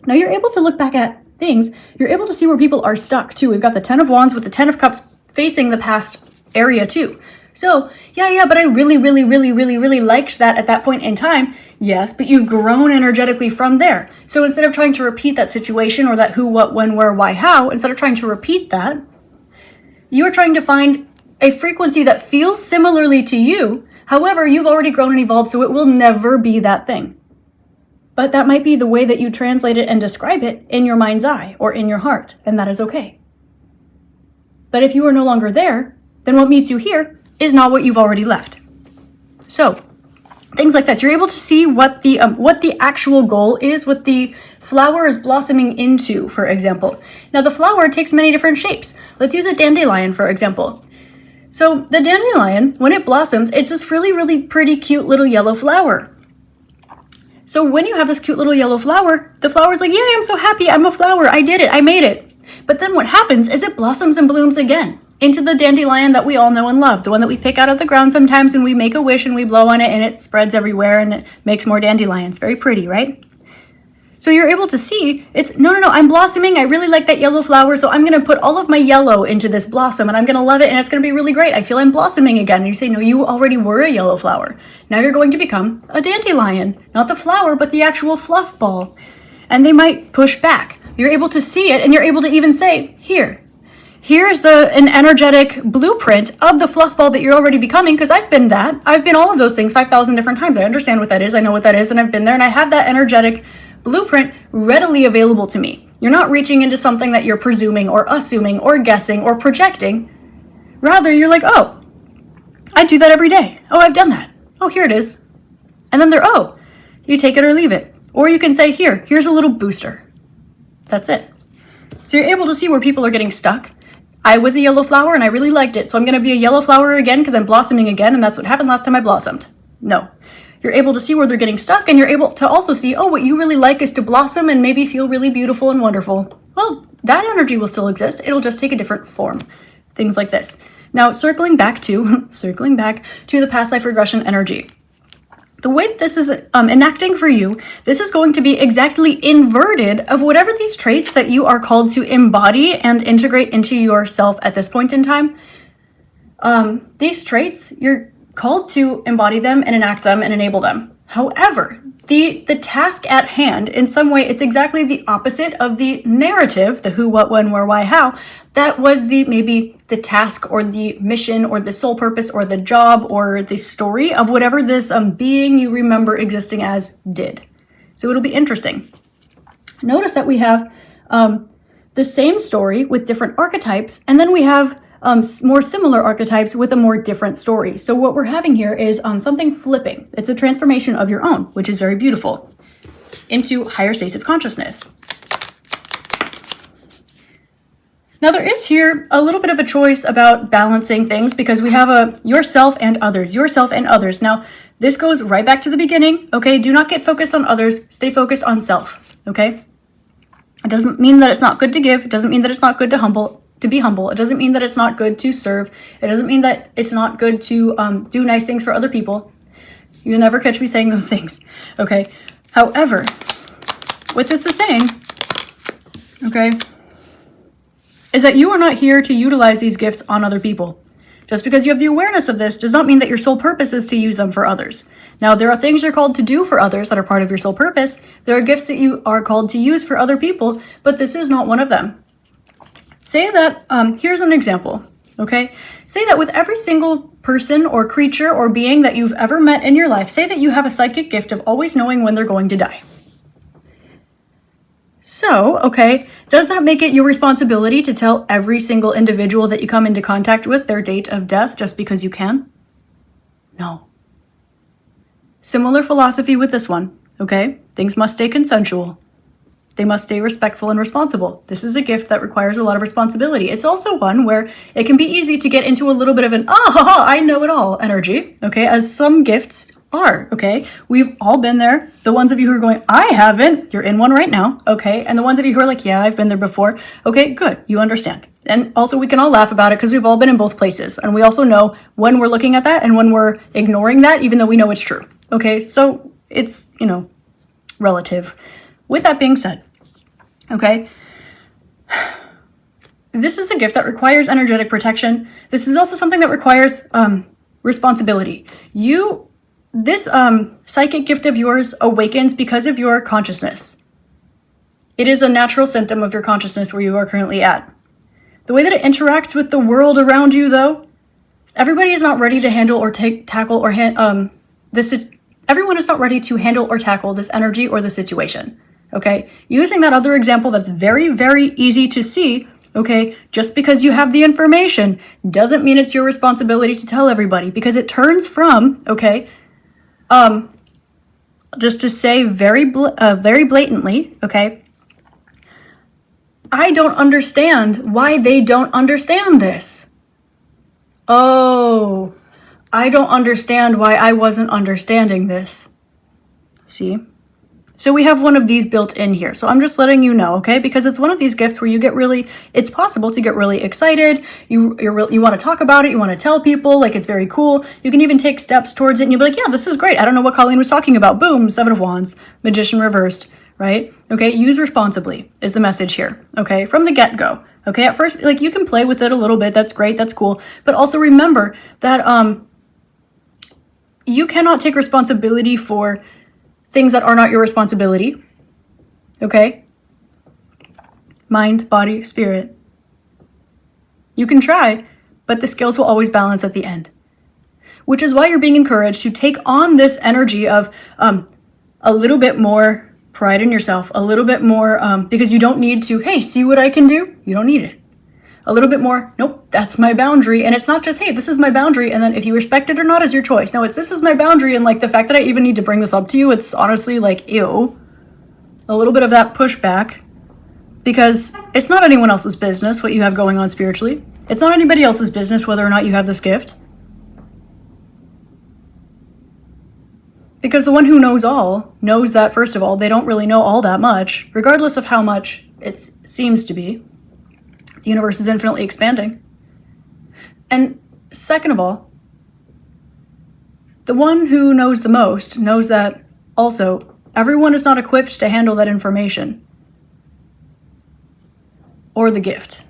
S1: Now you're able to look back at things, you're able to see where people are stuck too. We've got the 10 of Wands with the 10 of Cups facing the past area too. So, yeah, but I really liked that at that point in time. Yes, but you've grown energetically from there. So instead of trying to repeat that situation or that who, what, when, where, why, how, instead of trying to repeat that, you're trying to find a frequency that feels similarly to you. However, you've already grown and evolved, so it will never be that thing. But that might be the way that you translate it and describe it in your mind's eye or in your heart, and that is okay. But if you are no longer there, then what meets you here is not what you've already left. So, things like this, you're able to see what the actual goal is, what the flower is blossoming into, for example. Now, the flower takes many different shapes. Let's use a dandelion, for example. So, the dandelion, when it blossoms, it's this really pretty cute little yellow flower. So, when you have this cute little yellow flower, the flower's like, yay, I'm so happy, I'm a flower, I did it, I made it. But then what happens is it blossoms and blooms again into the dandelion that we all know and love, the one that we pick out of the ground sometimes and we make a wish and we blow on it and it spreads everywhere and it makes more dandelions. Very pretty, right? So you're able to see it's, no, I'm blossoming. I really like that yellow flower. So I'm going to put all of my yellow into this blossom and I'm going to love it and it's going to be really great. I feel I'm blossoming again. And you say, no, you already were a yellow flower. Now you're going to become a dandelion, not the flower, but the actual fluff ball. And they might push back. You're able to see it and you're able to even say, here's an energetic blueprint of the fluff ball that you're already becoming, because I've been that. I've been all of those things 5,000 different times. I understand what that is. I know what that is, and I've been there, and I have that energetic blueprint readily available to me. You're not reaching into something that you're presuming or assuming or guessing or projecting. Rather, you're like, oh, I do that every day. Oh, I've done that. Oh, here it is. And then you take it or leave it. Or you can say, here's a little booster. That's it. So you're able to see where people are getting stuck. I was a yellow flower and I really liked it, so I'm going to be a yellow flower again because I'm blossoming again, and that's what happened last time I blossomed. No. You're able to see where they're getting stuck, and you're able to also see, oh, what you really like is to blossom and maybe feel really beautiful and wonderful. Well, that energy will still exist. It'll just take a different form. Things like this. Now, circling back to the past life regression energy. The way that this is enacting for you, this is going to be exactly inverted of whatever these traits that you are called to embody and integrate into yourself at this point in time. These traits, you're called to embody them and enact them and enable them. However, the task at hand, in some way, it's exactly the opposite of the narrative, the who, what, when, where, why, how. That was maybe the task or the mission or the sole purpose or the job or the story of whatever this being you remember existing as did. So it'll be interesting. Notice that we have the same story with different archetypes, and then we have more similar archetypes with a more different story. So what we're having here is something flipping. It's a transformation of your own, which is very beautiful, into higher states of consciousness. Now there is here a little bit of a choice about balancing things, because we have a yourself and others. Now this goes right back to the beginning. Okay, do not get focused on others. Stay focused on self. Okay, it doesn't mean that it's not good to give. It doesn't mean that it's not good to be humble. It doesn't mean that it's not good to serve. It doesn't mean that it's not good to do nice things for other people. You'll never catch me saying those things. Okay. However, what this is saying, okay, is that you are not here to utilize these gifts on other people. Just because you have the awareness of this does not mean that your sole purpose is to use them for others. Now, there are things you're called to do for others that are part of your sole purpose. There are gifts that you are called to use for other people, but this is not one of them. Say that, here's an example, okay? Say that with every single person or creature or being that you've ever met in your life, say that you have a psychic gift of always knowing when they're going to die. So, okay, does that make it your responsibility to tell every single individual that you come into contact with their date of death just because you can? No. Similar philosophy with this one, okay? Things must stay consensual. They must stay respectful and responsible. This is a gift that requires a lot of responsibility. It's also one where it can be easy to get into a little bit of an, I know it all energy, okay? As some gifts are, okay? We've all been there. The ones of you who are going, I haven't, you're in one right now, okay? And the ones of you who are like, yeah, I've been there before, okay, good, you understand. And also we can all laugh about it because we've all been in both places. And we also know when we're looking at that and when we're ignoring that, even though we know it's true, okay? So it's, relative. With that being said, okay, this is a gift that requires energetic protection. This is also something that requires responsibility. This psychic gift of yours awakens because of your consciousness. It is a natural symptom of your consciousness where you are currently at. The way that it interacts with the world around you, though, everybody is not ready to handle or tackle this. Everyone is not ready to handle or tackle this energy or the situation. Okay, using that other example that's very, very easy to see, okay, just because you have the information doesn't mean it's your responsibility to tell everybody, because it turns from, okay, just to say very blatantly, okay, I don't understand why they don't understand this. Oh, I don't understand why I wasn't understanding this. See? So we have one of these built in here. So I'm just letting you know, okay? Because it's one of these gifts where you get it's possible to get really excited. You want to talk about it. You want to tell people, like, it's very cool. You can even take steps towards it and you'll be like, yeah, this is great. I don't know what Colleen was talking about. Boom, 7 of Wands, Magician reversed, right? Okay, use responsibly is the message here, okay? From the get-go, okay? At first, like, you can play with it a little bit. That's great. That's cool. But also remember that you cannot take responsibility for things that are not your responsibility, okay? Mind, body, spirit. You can try, but the scales will always balance at the end. Which is why you're being encouraged to take on this energy of a little bit more pride in yourself, a little bit more, because you don't need to, hey, see what I can do? You don't need it. A little bit more, nope, that's my boundary. And it's not just, hey, this is my boundary, and then if you respect it or not is your choice. No, it's this is my boundary, and like the fact that I even need to bring this up to you, it's honestly like, ew. A little bit of that pushback, because it's not anyone else's business what you have going on spiritually. It's not anybody else's business whether or not you have this gift. Because the one who knows all knows that, first of all, they don't really know all that much, regardless of how much it seems to be. The universe is infinitely expanding. And second of all, the one who knows the most knows that also everyone is not equipped to handle that information or the gift.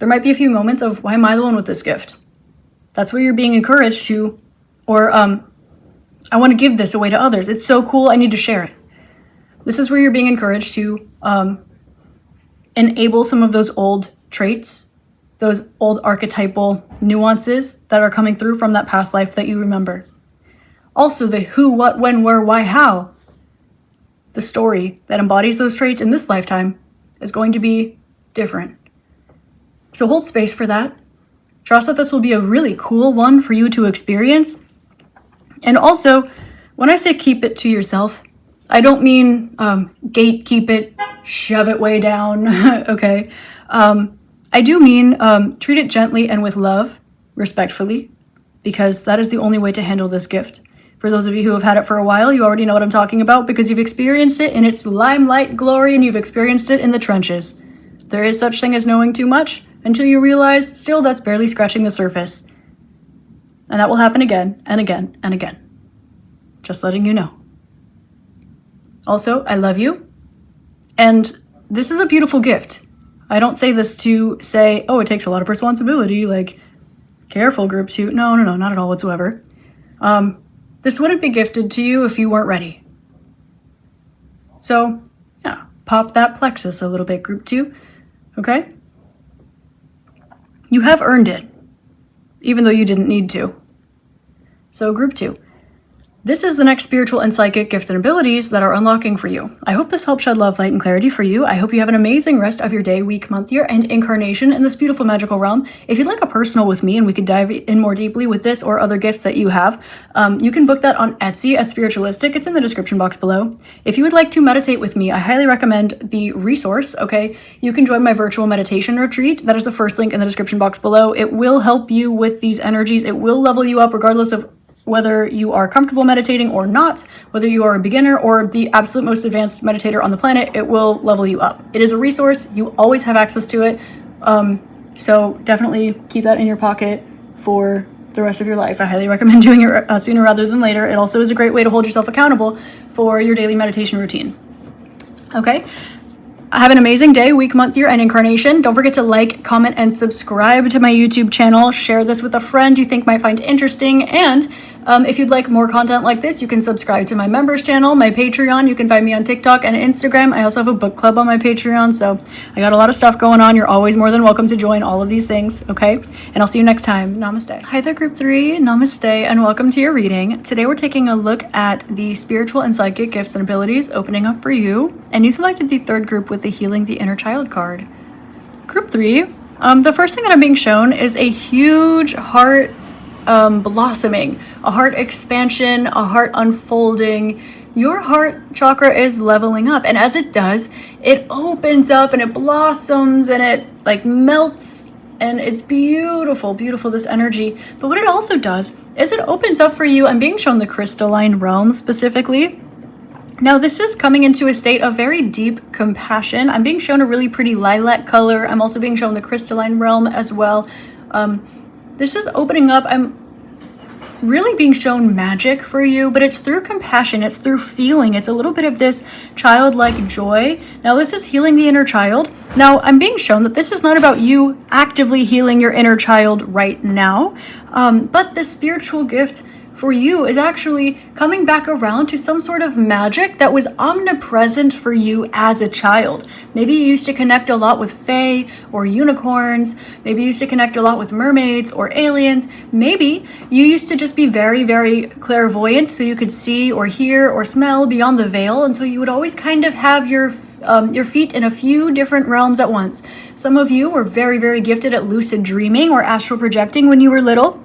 S1: There might be a few moments of, why am I the one with this gift? That's where you're being encouraged to, or I want to give this away to others. It's so cool, I need to share it. This is where you're being encouraged to enable some of those old traits, those old archetypal nuances that are coming through from that past life that you remember. Also, the who, what, when, where, why, how. The story that embodies those traits in this lifetime is going to be different. So hold space for that. Trust that this will be a really cool one for you to experience. And also, when I say keep it to yourself, I don't mean gatekeep it, shove it way down, okay? I do mean treat it gently and with love, respectfully, because that is the only way to handle this gift. For those of you who have had it for a while, you already know what I'm talking about because you've experienced it in its limelight glory and you've experienced it in the trenches. There is such thing as knowing too much until you realize still that's barely scratching the surface. And that will happen again and again and again. Just letting you know. Also, I love you. And this is a beautiful gift. I don't say this to say, oh, it takes a lot of responsibility, like, careful, group 2. No, not at all whatsoever. This wouldn't be gifted to you if you weren't ready. So, yeah, pop that plexus a little bit, group 2, okay? You have earned it, even though you didn't need to. So, group 2. This is the next spiritual and psychic gift and abilities that are unlocking for you. I hope this helps shed love, light, and clarity for you. I hope you have an amazing rest of your day, week, month, year, and incarnation in this beautiful magical realm. If you'd like a personal with me and we could dive in more deeply with this or other gifts that you have, you can book that on Etsy at Spiritualistik. It's in the description box below. If you would like to meditate with me, I highly recommend the resource, okay? You can join my virtual meditation retreat. That is the first link in the description box below. It will help you with these energies. It will level you up regardless of whether you are comfortable meditating or not, whether you are a beginner or the absolute most advanced meditator on the planet, it will level you up. It is a resource. You always have access to it. So definitely keep that in your pocket for the rest of your life. I highly recommend doing it sooner rather than later. It also is a great way to hold yourself accountable for your daily meditation routine. Okay? Have an amazing day, week, month, year, and incarnation. Don't forget to like, comment, and subscribe to my YouTube channel. Share this with a friend you think might find interesting. And if you'd like more content like this, you can subscribe to my members channel, my Patreon. You can find me on TikTok and Instagram. I also have a book club on my Patreon. So I got a lot of stuff going on. You're always more than welcome to join all of these things, okay? And I'll see you next time. Namaste. Hi there, group 3. Namaste, and welcome to your reading. Today we're taking a look at the spiritual and psychic gifts and abilities opening up for you. And you selected the third group with the Healing the Inner Child card. Group 3, the first thing that I'm being shown is a huge heart blossoming, a heart expansion, a heart unfolding. Your heart chakra is leveling up, and as it does, it opens up and it blossoms and it like melts, and it's beautiful, this energy. But what it also does is it opens up for you. I'm being shown the crystalline realm specifically. Now this is coming into a state of very deep compassion. I'm being shown a really pretty lilac color. I'm also being shown the crystalline realm as well. This is opening up. I'm really being shown magic for you, but it's through compassion. It's through feeling. It's a little bit of this childlike joy. Now this is healing the inner child. Now I'm being shown that this is not about you actively healing your inner child right now, but the spiritual gift for you is actually coming back around to some sort of magic that was omnipresent for you as a child. Maybe you used to connect a lot with fae or unicorns. Maybe you used to connect a lot with mermaids or aliens. Maybe you used to just be very, very clairvoyant, so you could see or hear or smell beyond the veil, and so you would always kind of have your feet in a few different realms at once. Some of you were very, very gifted at lucid dreaming or astral projecting when you were little.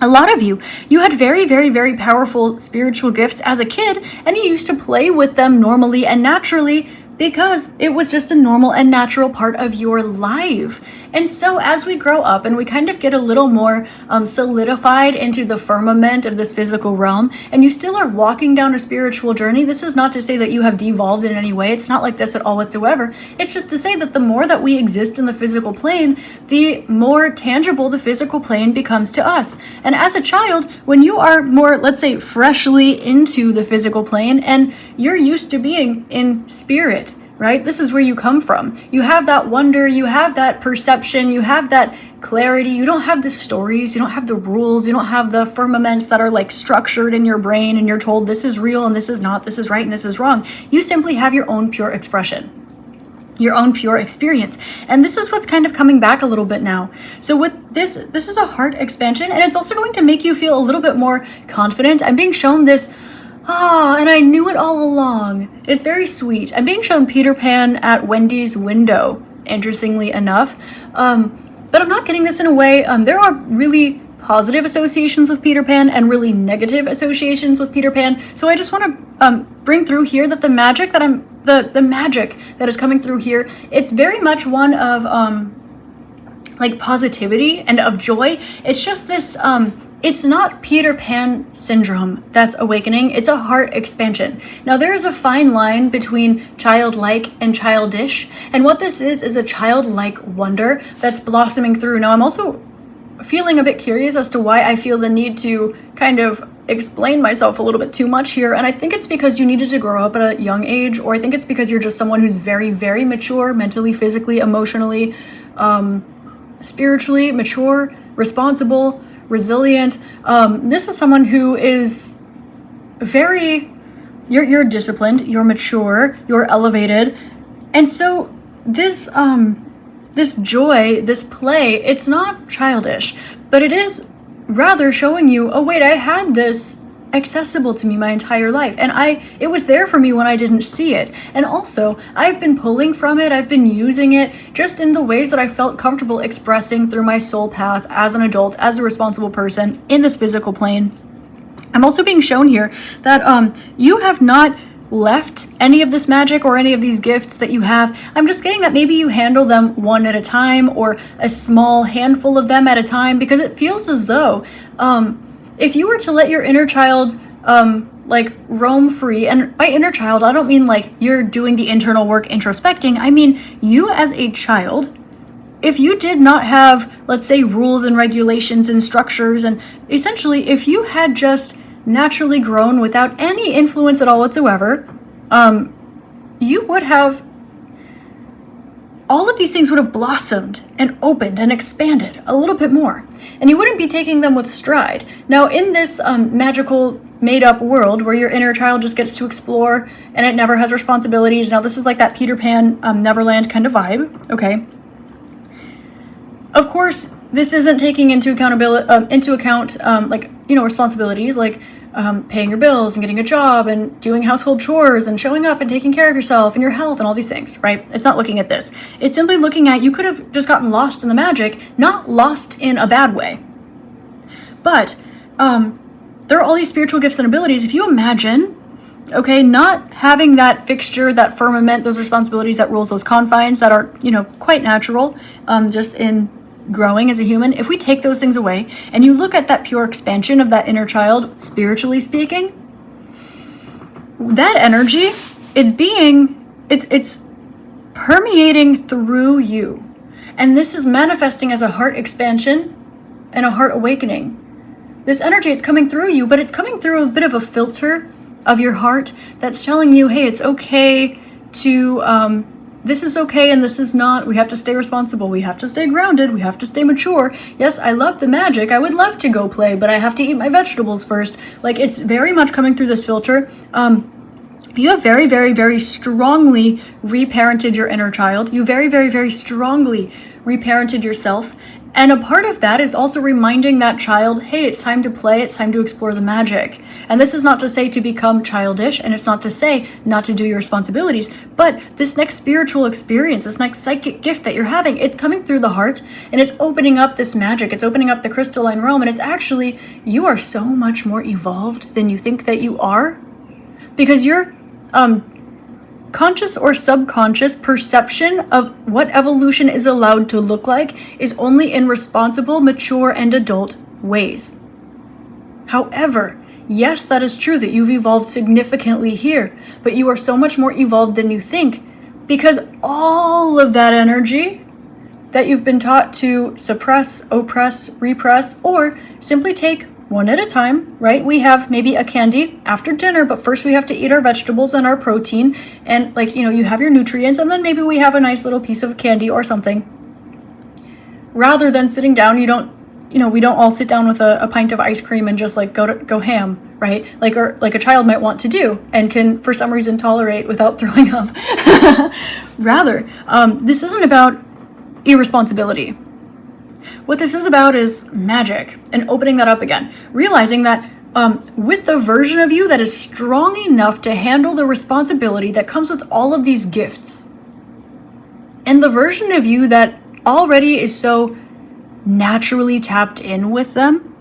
S1: A lot of you had very, very, very powerful spiritual gifts as a kid, and you used to play with them normally and naturally because it was just a normal and natural part of your life. And so as we grow up and we kind of get a little more solidified into the firmament of this physical realm, and you still are walking down a spiritual journey, this is not to say that you have devolved in any way. It's not like this at all whatsoever. It's just to say that the more that we exist in the physical plane, the more tangible the physical plane becomes to us. And as a child, when you are more, let's say, freshly into the physical plane and you're used to being in spirit, right? This is where you come from. You have that wonder, you have that perception, you have that clarity. You don't have the stories, you don't have the rules, you don't have the firmaments that are like structured in your brain and you're told this is real and this is not, this is right and this is wrong. You simply have your own pure expression, your own pure experience. And this is what's kind of coming back a little bit now. So with this is a heart expansion, and it's also going to make you feel a little bit more confident. I'm being shown this, and I knew it all along. It's very sweet. I'm being shown Peter Pan at Wendy's window, interestingly enough. But I'm not getting this in a way. There are really positive associations with Peter Pan and really negative associations with Peter Pan. So I just want to bring through here that the magic that the magic that is coming through here, it's very much one of like positivity and of joy. It's just this it's not Peter Pan syndrome that's awakening, it's a heart expansion. Now there is a fine line between childlike and childish, and what this is a childlike wonder that's blossoming through. Now I'm also feeling a bit curious as to why I feel the need to kind of explain myself a little bit too much here, and I think it's because you needed to grow up at a young age, or I think it's because you're just someone who's very, very mature, mentally, physically, emotionally, spiritually mature, responsible, resilient. This is someone who is very, you're disciplined, you're mature, you're elevated, and so this joy, this play, it's not childish, but it is rather showing you, oh wait, I had this accessible to me my entire life, and it was there for me when I didn't see it. And also, I've been pulling from it, I've been using it just in the ways that I felt comfortable expressing through my soul path as an adult, as a responsible person in this physical plane. I'm also being shown here that you have not left any of this magic or any of these gifts that you have. I'm just getting that maybe you handle them one at a time, or a small handful of them at a time, because it feels as though if you were to let your inner child like roam free, and by inner child I don't mean like you're doing the internal work introspecting, I mean you as a child, if you did not have, let's say, rules and regulations and structures, and essentially if you had just naturally grown without any influence at all whatsoever, you would have, all of these things would have blossomed and opened and expanded a little bit more, and you wouldn't be taking them with stride. Now, in this magical made-up world where your inner child just gets to explore and it never has responsibilities, now this is like that Peter Pan Neverland kind of vibe, okay? Of course, this isn't taking into account like, you know, responsibilities like paying your bills and getting a job and doing household chores and showing up and taking care of yourself and your health and all these things, right? It's not looking at this. It's simply looking at, you could have just gotten lost in the magic, not lost in a bad way. But there are all these spiritual gifts and abilities. If you imagine, okay, not having that fixture, that firmament, those responsibilities, that rules, those confines that are, you know, quite natural, just in growing as a human, if we take those things away and you look at that pure expansion of that inner child, spiritually speaking, that energy, it's permeating through you. And this is manifesting as a heart expansion and a heart awakening. This energy, it's coming through you, but it's coming through a bit of a filter of your heart that's telling you, hey, it's okay to, this is okay and this is not. We have to stay responsible. We have to stay grounded. We have to stay mature. Yes, I love the magic. I would love to go play, but I have to eat my vegetables first. Like, it's very much coming through this filter. You have very, very, very strongly reparented your inner child. You very, very, very strongly reparented yourself. And a part of that is also reminding that child, hey, it's time to play, it's time to explore the magic. And this is not to say to become childish, and it's not to say not to do your responsibilities, but this next spiritual experience, this next psychic gift that you're having, it's coming through the heart, and it's opening up this magic, it's opening up the crystalline realm, and it's actually, you are so much more evolved than you think that you are, because your conscious or subconscious perception of what evolution is allowed to look like is only in responsible, mature, and adult ways. However, yes, that is true that you've evolved significantly here, but you are so much more evolved than you think, because all of that energy that you've been taught to suppress, oppress, repress, or simply take one at a time, right? We have maybe a candy after dinner, but first we have to eat our vegetables and our protein, and like, you know, you have your nutrients, and then maybe we have a nice little piece of candy or something. Rather than sitting down, we don't all sit down with a pint of ice cream and just like go ham, right? Like a child might want to do and can for some reason tolerate without throwing up. Rather, this isn't about irresponsibility. What this is about is magic and opening that up again. Realizing that with the version of you that is strong enough to handle the responsibility that comes with all of these gifts, and the version of you that already is so naturally tapped in with them,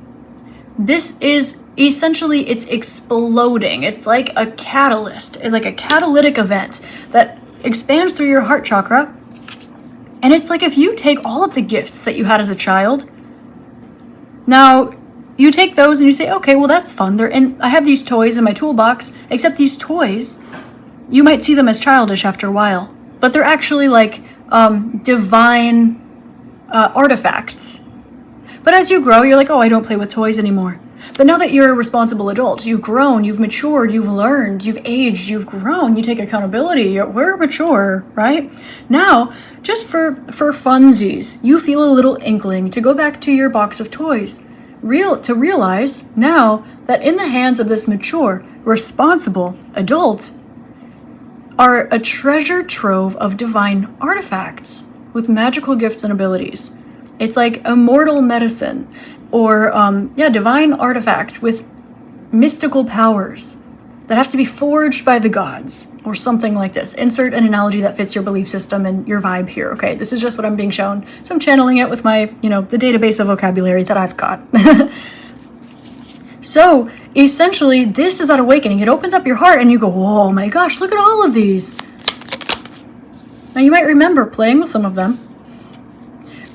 S1: this is essentially, it's exploding. It's like a catalyst, like a catalytic event that expands through your heart chakra. And it's like if you take all of the gifts that you had as a child, now you take those and you say, okay, well, that's fun. I have these toys in my toolbox, except these toys, you might see them as childish after a while, but they're actually like divine artifacts. But as you grow, you're like, oh, I don't play with toys anymore. But now that you're a responsible adult, you've grown, you've matured, you've learned, you've aged, you've grown, you take accountability, we're mature, right? Now, just for funsies, you feel a little inkling to go back to your box of toys. To realize now that in the hands of this mature, responsible adult are a treasure trove of divine artifacts with magical gifts and abilities. It's like immortal medicine, or divine artifacts with mystical powers that have to be forged by the gods, or something like this. Insert an analogy that fits your belief system and your vibe here, okay? This is just what I'm being shown, so I'm channeling it with my, the database of vocabulary that I've got. So, essentially, this is that awakening. It opens up your heart and you go, oh my gosh, look at all of these. Now, you might remember playing with some of them.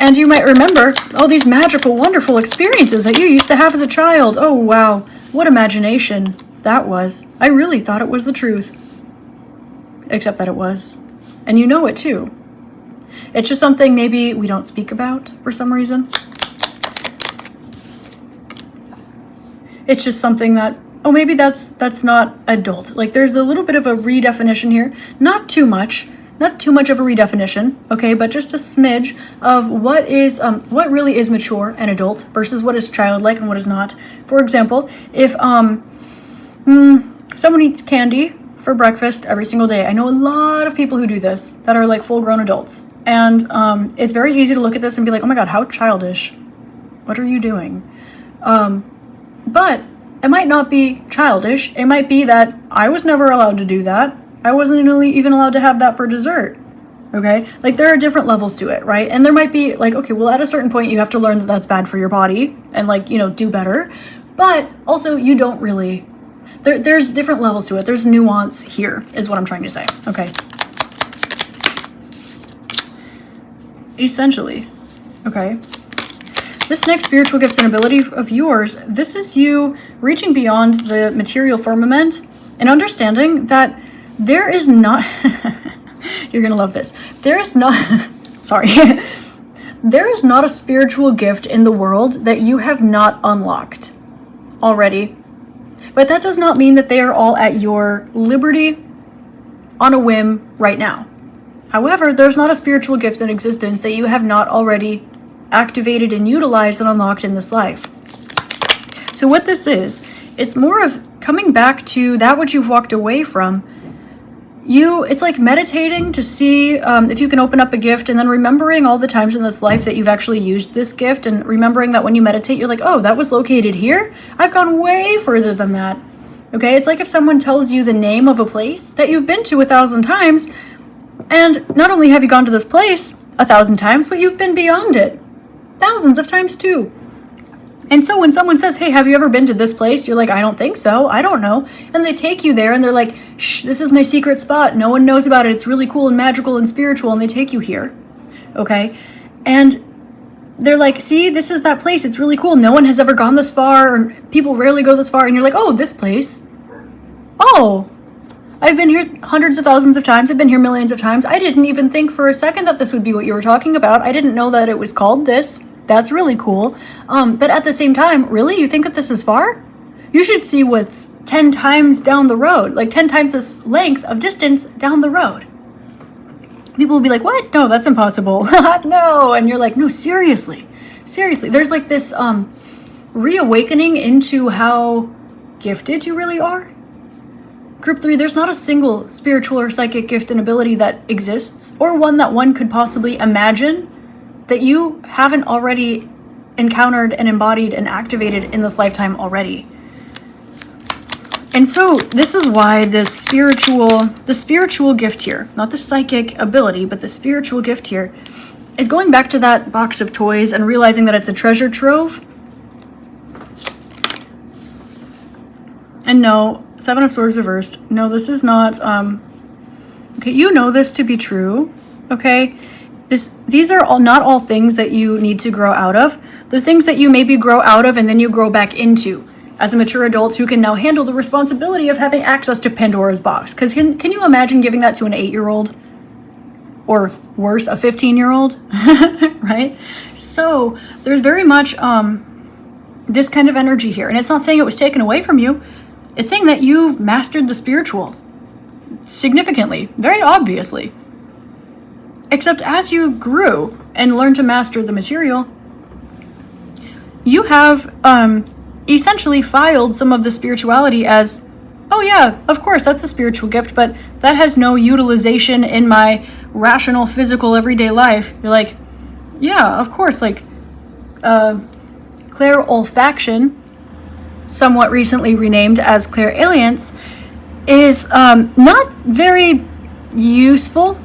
S1: And you might remember all these magical, wonderful experiences that you used to have as a child. Oh, wow. What imagination that was. I really thought it was the truth. Except that it was. And you know it too. It's just something maybe we don't speak about for some reason. It's just something that, oh, maybe that's not adult. Like, there's a little bit of a redefinition here. Not too much of a redefinition, okay, but just a smidge of what really is mature and adult versus what is childlike and what is not. For example, if someone eats candy for breakfast every single day, I know a lot of people who do this that are like full-grown adults, and it's very easy to look at this and be like, oh my god, how childish. What are you doing? But it might not be childish. It might be that I was never allowed to do that. I wasn't even allowed to have that for dessert, okay? Like, there are different levels to it, right? And there might be, like, okay, well, at a certain point, you have to learn that that's bad for your body and, like, do better. But also, you don't really... There's different levels to it. There's nuance here, is what I'm trying to say, okay? Essentially, okay? This next spiritual gift and ability of yours, this is you reaching beyond the material firmament and understanding that there is not, you're going to love this. There is not, sorry. There is not a spiritual gift in the world that you have not unlocked already. But that does not mean that they are all at your liberty on a whim right now. However, there's not a spiritual gift in existence that you have not already activated and utilized and unlocked in this life. So what this is, it's more of coming back to that which you've walked away from. It's like meditating to see if you can open up a gift, and then remembering all the times in this life that you've actually used this gift, and remembering that when you meditate, you're like, oh, that was located here? I've gone way further than that. Okay, it's like if someone tells you the name of a place that you've been to 1,000 times, and not only have you gone to this place 1,000 times, but you've been beyond it thousands of times too. And so when someone says, hey, have you ever been to this place? You're like, I don't think so. I don't know. And they take you there and they're like, shh, this is my secret spot. No one knows about it. It's really cool and magical and spiritual. And they take you here. Okay. And they're like, see, this is that place. It's really cool. No one has ever gone this far, or people rarely go this far. And you're like, oh, this place. Oh, I've been here hundreds of thousands of times. I've been here millions of times. I didn't even think for a second that this would be what you were talking about. I didn't know that it was called this. That's really cool. But at the same time, really? You think that this is far? You should see what's 10 times down the road, like 10 times this length of distance down the road. People will be like, what? No, that's impossible. No. And you're like, no, seriously. Seriously. There's like this reawakening into how gifted you really are. Group 3, there's not a single spiritual or psychic gift and ability that exists, or one that one could possibly imagine, that you haven't already encountered and embodied and activated in this lifetime already. And so this is why the spiritual gift here, not the psychic ability, but the spiritual gift here, is going back to that box of toys and realizing that it's a treasure trove. And no, 7 of Swords reversed. No, this is not, okay, you know this to be true, okay? These are not all things that you need to grow out of. They're things that you maybe grow out of and then you grow back into as a mature adult who can now handle the responsibility of having access to Pandora's box. Because can you imagine giving that to an 8-year-old? Or worse, a 15-year-old? Right? So there's very much, this kind of energy here. And it's not saying it was taken away from you. It's saying that you've mastered the spiritual significantly, very obviously. Except as you grew and learned to master the material, you have essentially filed some of the spirituality as, oh yeah, of course, that's a spiritual gift, but that has no utilization in my rational, physical, everyday life. You're like, yeah, of course, like, clairolfaction, somewhat recently renamed as clairalience, is not very useful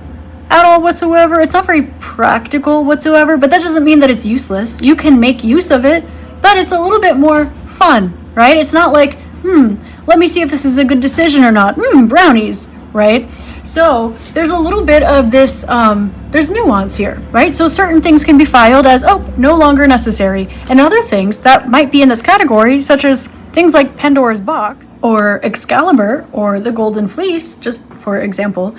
S1: at all whatsoever. It's not very practical whatsoever, but that doesn't mean that it's useless. You can make use of it, but it's a little bit more fun, right? It's not like, let me see if this is a good decision or not. Brownies, right? So there's a little bit of this, there's nuance here, right? So certain things can be filed as, oh, no longer necessary. And other things that might be in this category, such as things like Pandora's Box or Excalibur or the Golden Fleece, just for example,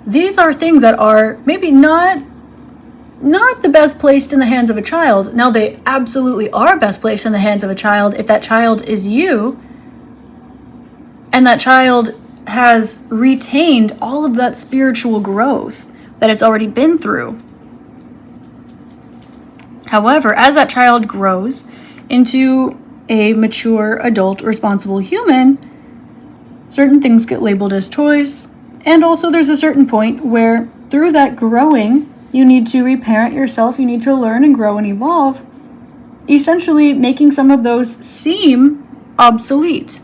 S1: these are things that are maybe not the best placed in the hands of a child. Now, they absolutely are best placed in the hands of a child if that child is you, and that child has retained all of that spiritual growth that it's already been through. However, as that child grows into a mature, adult, responsible human, certain things get labeled as toys. And also there's a certain point where through that growing, you need to reparent yourself, you need to learn and grow and evolve, essentially making some of those seem obsolete.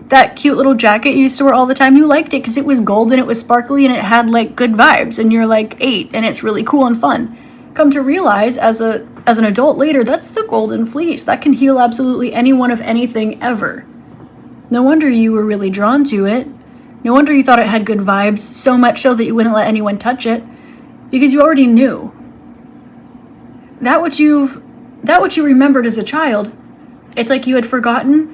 S1: That cute little jacket you used to wear all the time, you liked it because it was gold and it was sparkly and it had like good vibes, and you're like 8 and it's really cool and fun. Come to realize as an adult later, that's the Golden Fleece. That can heal absolutely anyone of anything ever. No wonder you were really drawn to it. No wonder you thought it had good vibes, so much so that you wouldn't let anyone touch it, because you already knew. That what you remembered as a child, it's like you had forgotten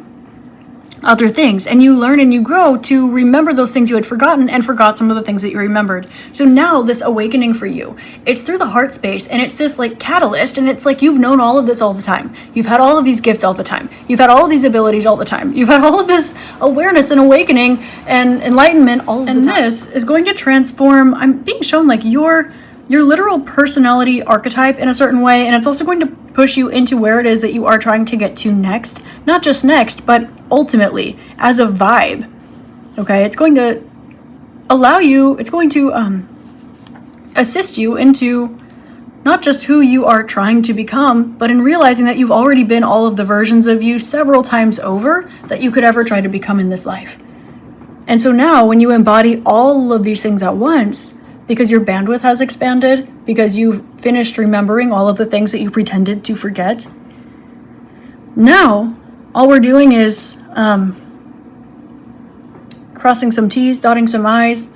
S1: other things, and you learn and you grow to remember those things you had forgotten and forgot some of the things that you remembered. So now this awakening for you, it's through the heart space, and it's this like catalyst, and it's like you've known all of this all the time. You've had all of these gifts all the time. You've had all of these abilities all the time. You've had all of this awareness and awakening and enlightenment all of the time. And this is going to transform, I'm being shown like your literal personality archetype in a certain way, and it's also going to push you into where it is that you are trying to get to next. Not just next, but ultimately as a vibe. Okay, it's going to allow you, it's going to assist you into not just who you are trying to become, but in realizing that you've already been all of the versions of you several times over that you could ever try to become in this life. And so now when you embody all of these things at once, because your bandwidth has expanded, because you've finished remembering all of the things that you pretended to forget, now all we're doing is crossing some T's, dotting some I's,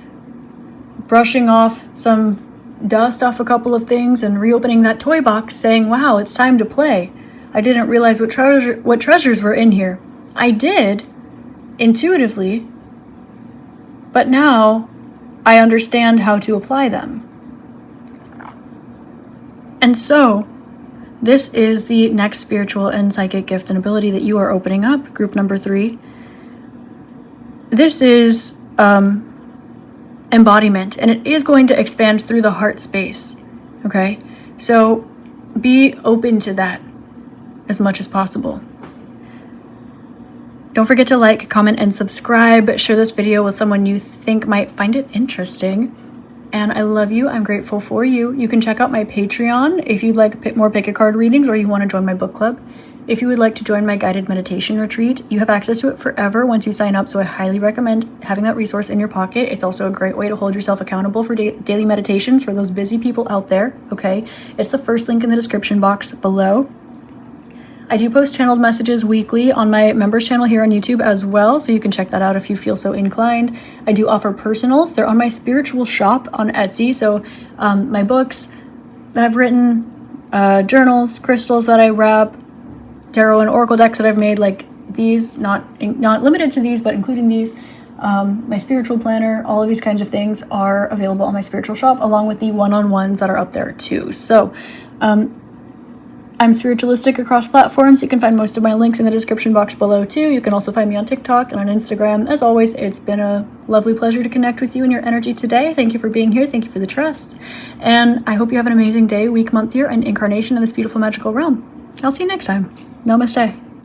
S1: brushing off some dust off a couple of things, and reopening that toy box saying, wow, it's time to play. I didn't realize what treasures were in here. I did, intuitively, but now I understand how to apply them. And so, this is the next spiritual and psychic gift and ability that you are opening up, group number 3. This is embodiment, and it is going to expand through the heart space, okay? So, be open to that as much as possible. Don't forget to like, comment, and subscribe. Share this video with someone you think might find it interesting. And I love you. I'm grateful for you. You can check out my Patreon if you'd like more pick a card readings, or you want to join my book club. If you would like to join my guided meditation retreat, you have access to it forever once you sign up, so I highly recommend having that resource in your pocket. It's also a great way to hold yourself accountable for daily meditations for those busy people out there, okay? It's the first link in the description box below. I do post channeled messages weekly on my members channel here on YouTube as well, so you can check that out if you feel so inclined. I do offer personals. They're on my spiritual shop on Etsy, so my books that I've written, journals, crystals that I wrap, tarot and oracle decks that I've made, like these, not limited to these, but including these, my spiritual planner, all of these kinds of things are available on my spiritual shop, along with the one-on-ones that are up there too. So I'm spiritualistic across platforms. You can find most of my links in the description box below too. You can also find me on TikTok and on Instagram. As always, it's been a lovely pleasure to connect with you and your energy today. Thank you for being here. Thank you for the trust. And I hope you have an amazing day, week, month, year, and incarnation in this beautiful magical realm. I'll see you next time. Namaste.